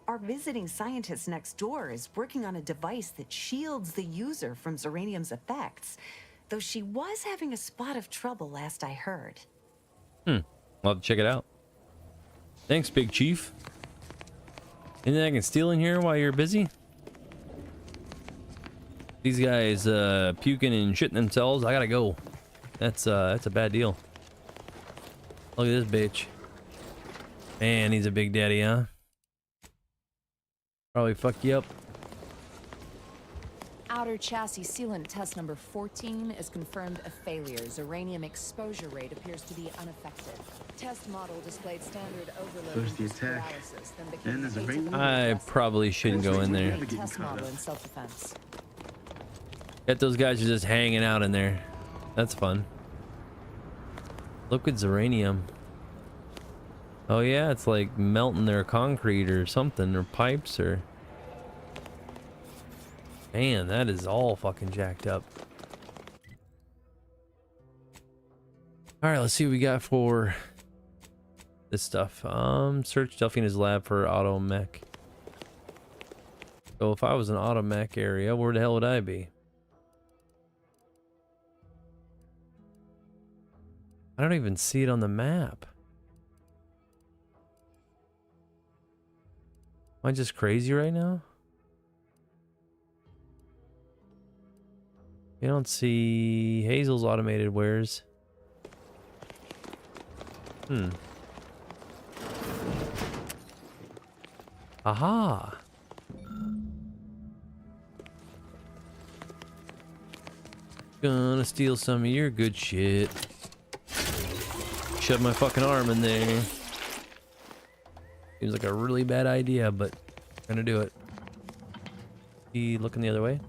Our visiting scientist next door is working on a device that shields the user from Zeranium's effects, though she was having a spot of trouble last I heard. I'll have to check it out. Thanks, Big Chief. Anything I can steal in here while you're busy? These guys puking and shitting themselves. I gotta go. That's a bad deal. Look at this bitch. Man, he's a big daddy, huh? Probably fuck you up. Outer chassis sealant test number 14 is confirmed a failure. Zeranium exposure rate appears to be unaffected. Test model displayed standard overload. First the attack, then there's a ring. I probably shouldn't go in there. Test model in self-defense. Bet those guys are just hanging out in there. That's fun. Liquid Zeranium. Oh yeah, it's like melting their concrete or something, or pipes, or... Man, that is all fucking jacked up. Alright, let's see what we got for this stuff. Search Delphina's lab for auto mech. So if I was in auto mech area, where the hell would I be? I don't even see it on the map. Am I just crazy right now? You don't see Hazel's automated wares. Aha! Gonna steal some of your good shit. Shove my fucking arm in there. Seems like a really bad idea, but I'm gonna do it. He looking the other way?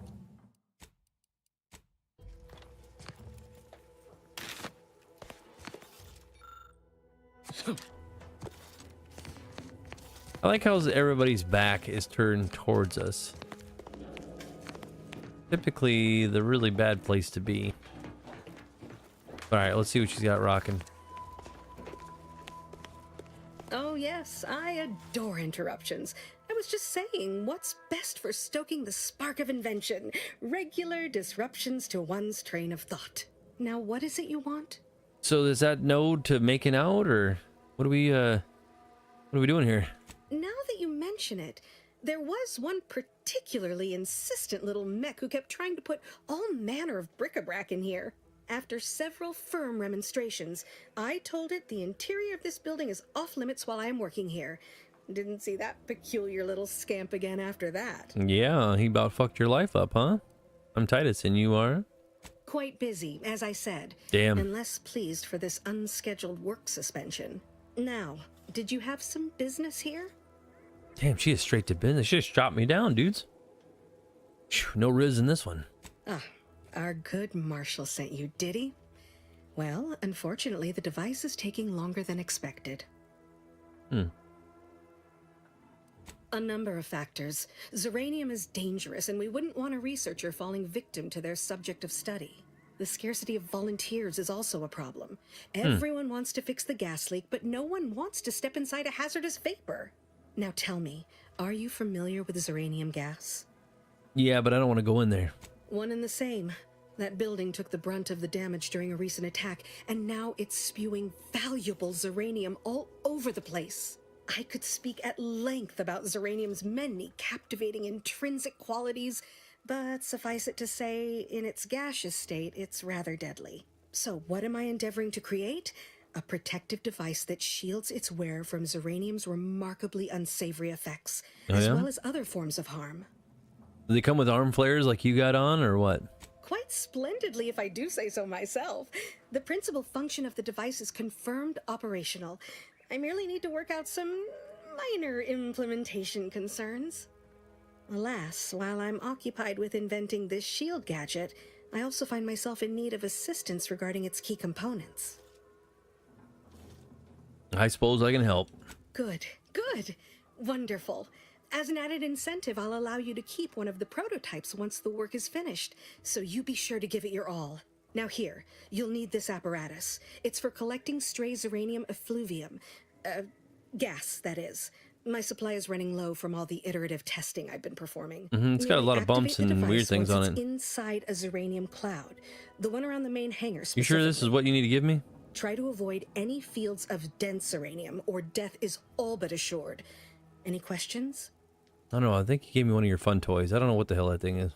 I like how everybody's back is turned towards us. Typically the really bad place to be. Alright, let's see what she's got rocking. Oh yes, I adore interruptions. I was just saying, what's best for stoking the spark of invention? Regular disruptions to one's train of thought. Now what is it you want? So is that node to making out, or what are we doing here? Now that you mention it, there was one particularly insistent little mech who kept trying to put all manner of bric-a-brac in here. After several firm remonstrations, I told it the interior of this building is off limits while I am working here. Didn't see that peculiar little scamp again after that. Yeah, he about fucked your life up, huh? I'm Titus, and you are? Quite busy, as I said. Damn. And less pleased for this unscheduled work suspension. Now, did you have some business here? Damn, she is straight to business. She just dropped me down, dudes. Phew, no riz in this one. Ah, our good Marshal sent you, did he? Well, unfortunately, the device is taking longer than expected. A number of factors. Zeranium is dangerous, and we wouldn't want a researcher falling victim to their subject of study. The scarcity of volunteers is also a problem. Everyone wants to fix the gas leak, but no one wants to step inside a hazardous vapor. Now tell me, are you familiar with Zeranium gas? Yeah, but I don't want to go in there. One and the same. That building took the brunt of the damage during a recent attack, and now it's spewing valuable Zeranium all over the place. I could speak at length about Zeranium's many captivating intrinsic qualities, but suffice it to say, in its gaseous state, it's rather deadly. So what am I endeavoring to create? A protective device that shields its wearer from Zeranium's remarkably unsavory effects, as well as other forms of harm. Do they come with arm flares like you got on, or what? Quite splendidly, if I do say so myself. The principal function of the device is confirmed operational. I merely need to work out some minor implementation concerns. Alas, while I'm occupied with inventing this shield gadget, I also find myself in need of assistance regarding its key components. I suppose I can help. Good, good, wonderful. As an added incentive, I'll allow you to keep one of the prototypes once the work is finished, so you be sure to give it your all. Now here, you'll need this apparatus. It's for collecting stray Zeranium effluvium. Gas, that is. My supply is running low from all the iterative testing I've been performing. It's got a lot of bumps and weird things on it. Inside a Zeranium cloud, the one around the main hangar. You sure this is what you need to give me? Try to avoid any fields of dense Zeranium, or death is all but assured. Any questions? I don't know. I think you gave me one of your fun toys. I don't know what the hell that thing is.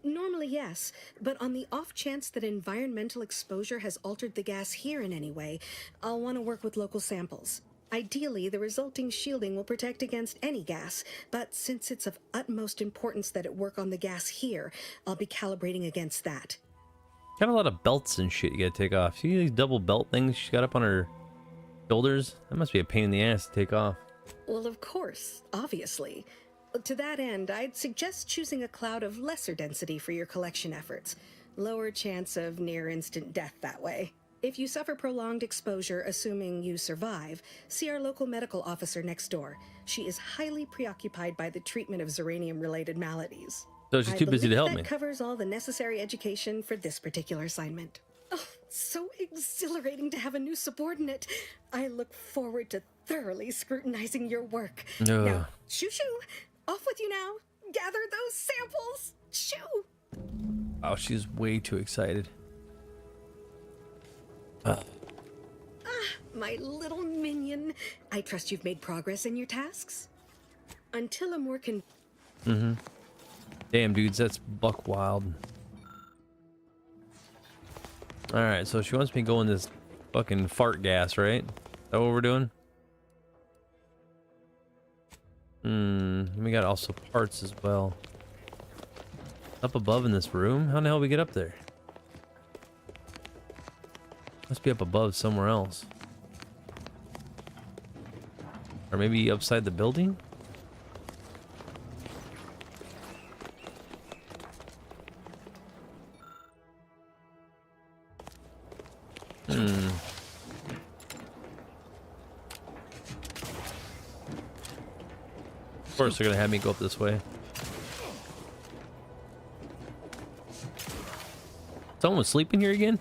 Normally, yes, but on the off chance that environmental exposure has altered the gas here in any way, I'll want to work with local samples. Ideally, the resulting shielding will protect against any gas, but since it's of utmost importance that it work on the gas here, I'll be calibrating against that. Got a lot of belts and shit you gotta take off. See these double belt things she's got up on her shoulders? That must be a pain in the ass to take off. Well, of course, obviously. To that end, I'd suggest choosing a cloud of lesser density for your collection efforts. Lower chance of near-instant death that way. If you suffer prolonged exposure, assuming you survive, see our local medical officer next door. She is highly preoccupied by the treatment of Zeranium-related maladies. So she's too busy to help me. That covers all the necessary education for this particular assignment. Oh, so exhilarating to have a new subordinate. I look forward to thoroughly scrutinizing your work. Now, shoo-shoo! Off with you now! Gather those samples! Shoo! Oh, she's way too excited. My little minion. I trust you've made progress in your tasks? Until a more Damn, dudes, that's buck wild. Alright, so she wants me to go in this fucking fart gas, right? Is that what we're doing? We got also parts as well. Up above in this room? How the hell we get up there? Must be up above somewhere else. Or maybe upside the building? Of course they're gonna have me go up this way. Someone sleeping here again?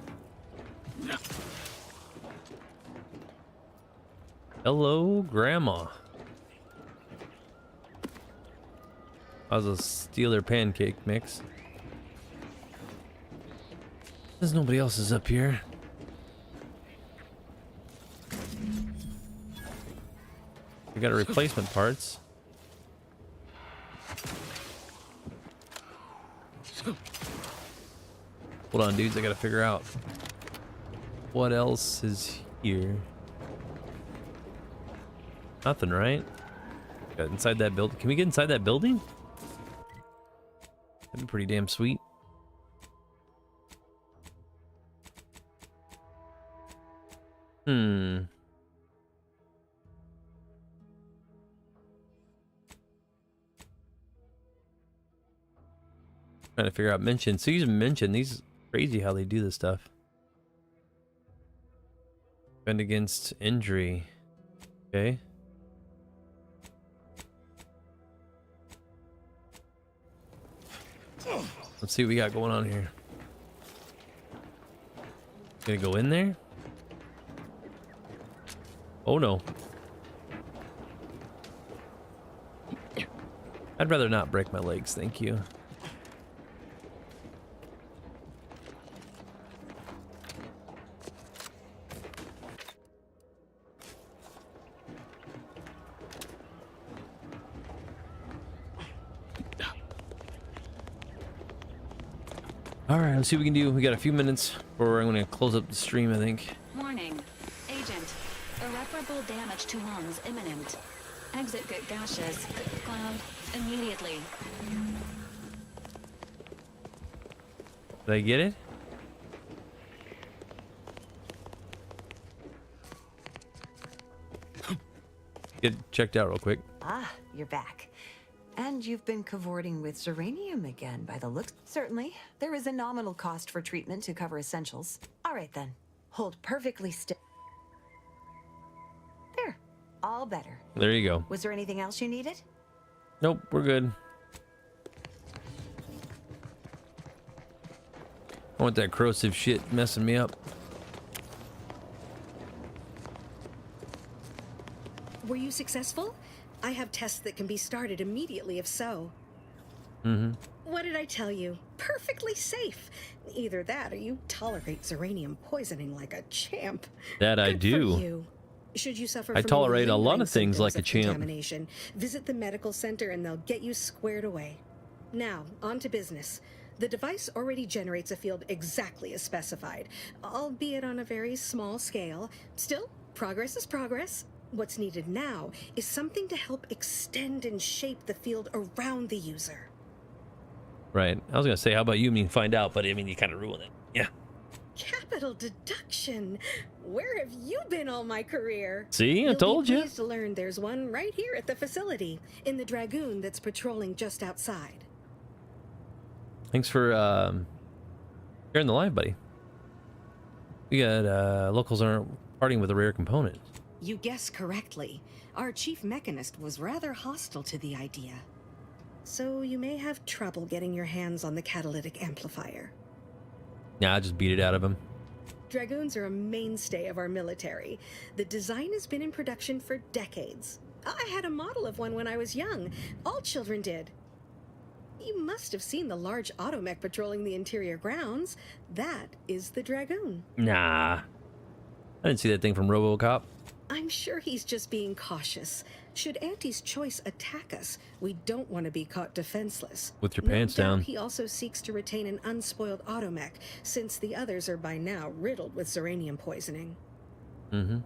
Hello, Grandma. I was a steal their pancake mix. There's nobody else is up here. We got a replacement parts. Hold on, dudes. I gotta figure out what else is here. Nothing, right? Got inside that building. Can we get inside that building? That'd be pretty damn sweet. Trying to figure out mention. So you mentioned these. Crazy how they do this stuff. Defend against injury. Okay. Let's see what we got going on here. Gonna go in there? Oh no. I'd rather not break my legs, thank you. All right, let's see what we can do. We got a few minutes before I'm going to close up the stream, I think. Warning. Agent. Irreparable damage to lungs imminent. Exit gaseous. Cloud. Immediately. Did I get it? Get checked out real quick. Ah, you're back. And you've been cavorting with Zeranium again, by the looks. Certainly, there is a nominal cost for treatment to cover essentials. All right then, hold perfectly still. There, all better. There you go. Was there anything else you needed? Nope, we're good. I want that corrosive shit messing me up. Were you successful? I have tests that can be started immediately if so. Mm-hmm. What did I tell you? Perfectly safe. Either that or you tolerate Zeranium poisoning like a champ. That I Good do. for you. Should you suffer I from tolerate a lot lingering of things like a symptoms of champ. contamination, visit the medical center and they'll get you squared away. Now, on to business. The device already generates a field exactly as specified, albeit on a very small scale. Still, progress is progress. What's needed now is something to help extend and shape the field around the user. Right. I was going to say, how about you? I mean, find out, but I mean, you kind of ruin it. Yeah. Capital deduction. Where have you been all my career? See, I You'll told be you. pleased to learn there's one right here at the facility, in the Dragoon that's patrolling just outside. Thanks for sharing the live, buddy. We got locals aren't parting with a rare component. You guess correctly. Our chief mechanist was rather hostile to the idea. So you may have trouble getting your hands on the catalytic amplifier. Nah, I just beat it out of him. Dragoons are a mainstay of our military. The design has been in production for decades. I had a model of one when I was young. All children did. You must have seen the large automech patrolling the interior grounds. That is the Dragoon. Nah. I didn't see that thing from RoboCop. I'm sure he's just being cautious. Should Auntie's choice attack us, we don't want to be caught defenseless. With your No pants doubt down. He also seeks to retain an unspoiled automech, since the others are by now riddled with Zeranium poisoning. Mm-hmm.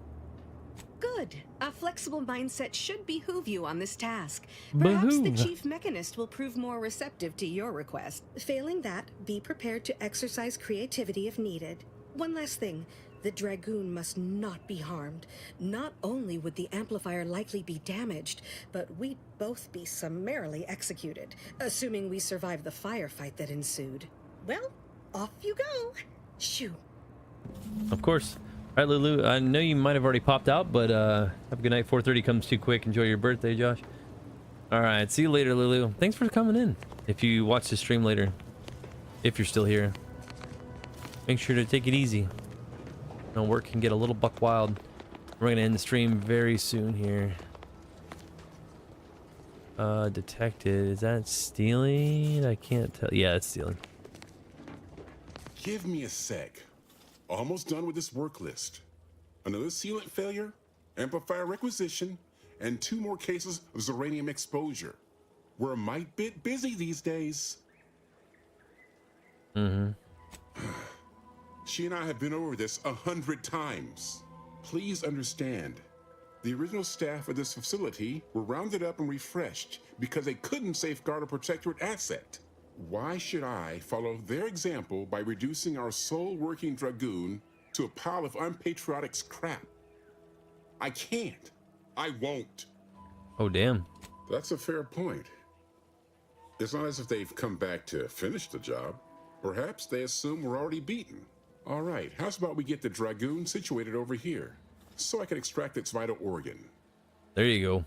Good. A flexible mindset should behoove you on this task. Perhaps the Behoove. chief mechanist will prove more receptive to your request. Failing that, be prepared to exercise creativity if needed. One last thing. The Dragoon must not be harmed. Not only would the amplifier likely be damaged, but we'd both be summarily executed, assuming we survive the firefight that ensued. Well, off you go. Shoo. Of course. All right, Lulu, I know you might have already popped out, but have a good night. 4:30 comes too quick. Enjoy your birthday, Josh. All right, see you later, Lulu. Thanks for coming in. If you watch the stream later, if you're still here, make sure to take it easy. You know, work can get a little buck wild. We're gonna end the stream very soon here. Detected. Is that stealing? I can't tell. Yeah, it's stealing. Give me a sec. Almost done with this work list. Another sealant failure, amplifier requisition, and 2 more cases of Zeranium exposure. We're a mite bit busy these days. Mm-hmm. She and I have been over this 100 times. Please understand, the original staff of this facility were rounded up and refreshed because they couldn't safeguard a protectorate asset. Why should I follow their example by reducing our sole working Dragoon to a pile of unpatriotic scrap? I can't. I won't. Oh, damn. That's a fair point. It's not as if they've come back to finish the job. Perhaps they assume we're already beaten. All right, how's about we get the Dragoon situated over here, so I can extract its vital organ? There you go.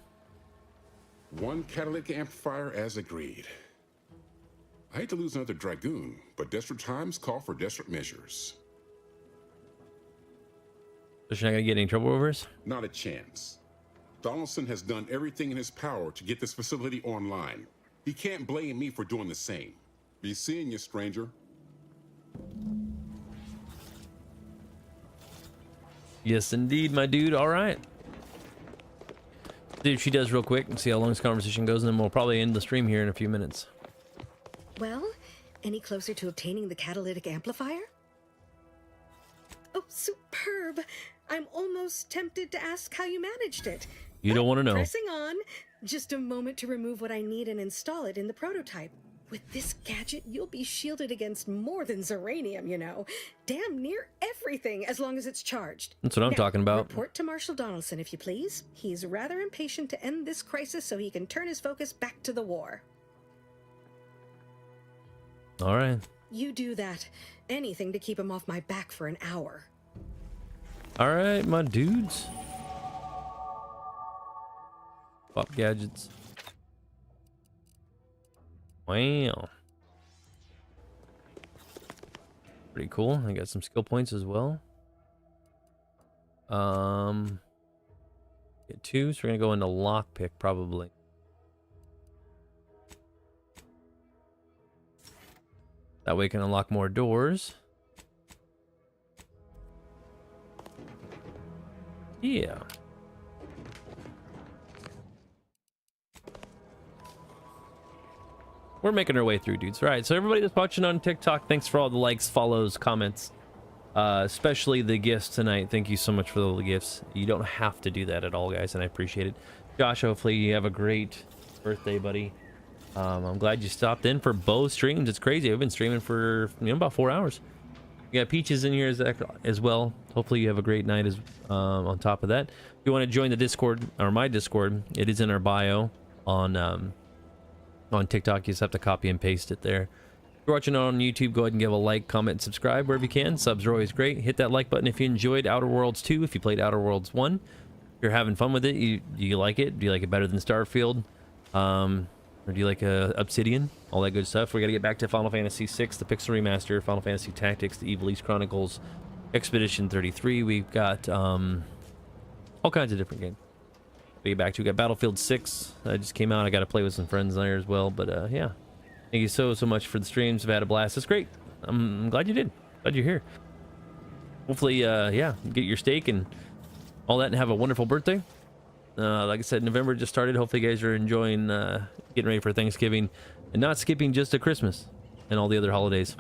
1 catalytic amplifier as agreed. I hate to lose another Dragoon, but desperate times call for desperate measures. So she's not gonna get any trouble over us? Not a chance. Donaldson has done everything in his power to get this facility online. He can't blame me for doing the same. Be seeing you, stranger. Yes, indeed, my dude. All right. See what she does real quick and see how long this conversation goes, and then we'll probably end the stream here in a few minutes. Well, Any closer to obtaining the catalytic amplifier? Oh, superb! I'm almost tempted to ask how you managed it. You don't want to know. Pressing on. Just a moment to remove what I need and install it in the prototype. With this gadget, you'll be shielded against more than Zeranium, you know. Damn near everything, as long as it's charged. That's what I'm talking about. Report to Marshal Donaldson, if you please. He's rather impatient to end this crisis so he can turn his focus back to the war. All right. You do that. Anything to keep him off my back for an hour. All right, my dudes. Pop gadgets. Wow. Pretty cool. I got some skill points as well. Get 2, so we're gonna go into lockpick probably. That way we can unlock more doors. Yeah. We're making our way through, dudes. All right, so everybody that's watching on TikTok, thanks for all the likes, follows, comments, especially the gifts tonight. Thank you so much for all the gifts. You don't have to do that at all, guys, and I appreciate it. Josh, hopefully you have a great birthday, buddy. I'm glad you stopped in for both streams. It's crazy. I've been streaming for about 4 hours. We got Peaches in here as well. Hopefully you have a great night on top of that. If you want to join the Discord, or my Discord, it is in our bio on TikTok. You just have to copy and paste it there. If you're watching on YouTube, go ahead and give a like, comment, and subscribe wherever you can. Subs are always great. Hit that like button if you enjoyed Outer Worlds 2, if you played Outer Worlds 1. If you're having fun with it, do you like it? Do you like it better than Starfield? Or do you like Obsidian? All that good stuff. We got to get back to Final Fantasy VI, the Pixel Remaster, Final Fantasy Tactics, the Evil East Chronicles, Expedition 33. We've got all kinds of different games. We get back to. We got Battlefield 6. Just came out. I got to play with some friends there as well. But yeah, thank you so much for the streams. I've had a blast. It's great. I'm glad you did. Glad you're here. Hopefully, yeah, get your steak and all that, and have a wonderful birthday. Like I said, November just started. Hopefully, you guys are enjoying getting ready for Thanksgiving and not skipping just to Christmas and all the other holidays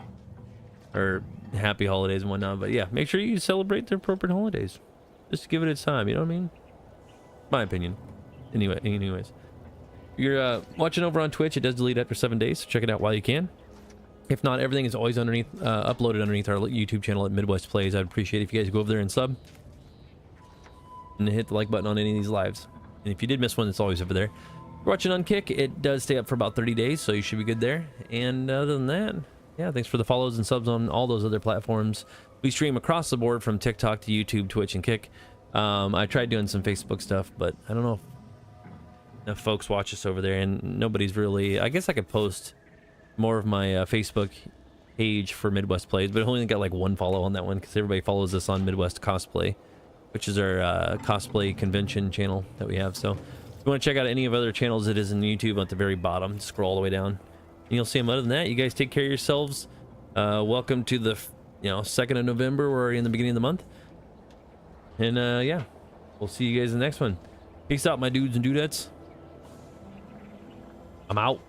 or happy holidays and whatnot. But yeah, make sure you celebrate the appropriate holidays. Just give it its time. You know what I mean? My opinion. Anyways, you're watching over on Twitch. It does delete after 7 days, so check it out while you can. If not, everything is always underneath uploaded underneath our YouTube channel at Midwest Plays. I'd appreciate it if you guys go over there and sub and hit the like button on any of these lives. And if you did miss one, it's always over there. If you're watching on Kick, it does stay up for about 30 days, so you should be good there. And other than that, yeah, thanks for the follows and subs on all those other platforms. We stream across the board from TikTok to YouTube, Twitch, and Kick. I tried doing some Facebook stuff, but I don't know if folks watch us over there, and nobody's really. I guess I could post more of my Facebook page for Midwest Plays, but I only got like 1 follow on that one because everybody follows us on Midwest Cosplay, which is our cosplay convention channel that we have. So if you want to check out any of other channels, it is in YouTube at the very bottom. Scroll all the way down and you'll see them. Other than that, you guys take care of yourselves. Welcome to the 2nd of November. We're already in the beginning of the month. And yeah, we'll see you guys in the next one. Peace out, my dudes and dudettes. I'm out.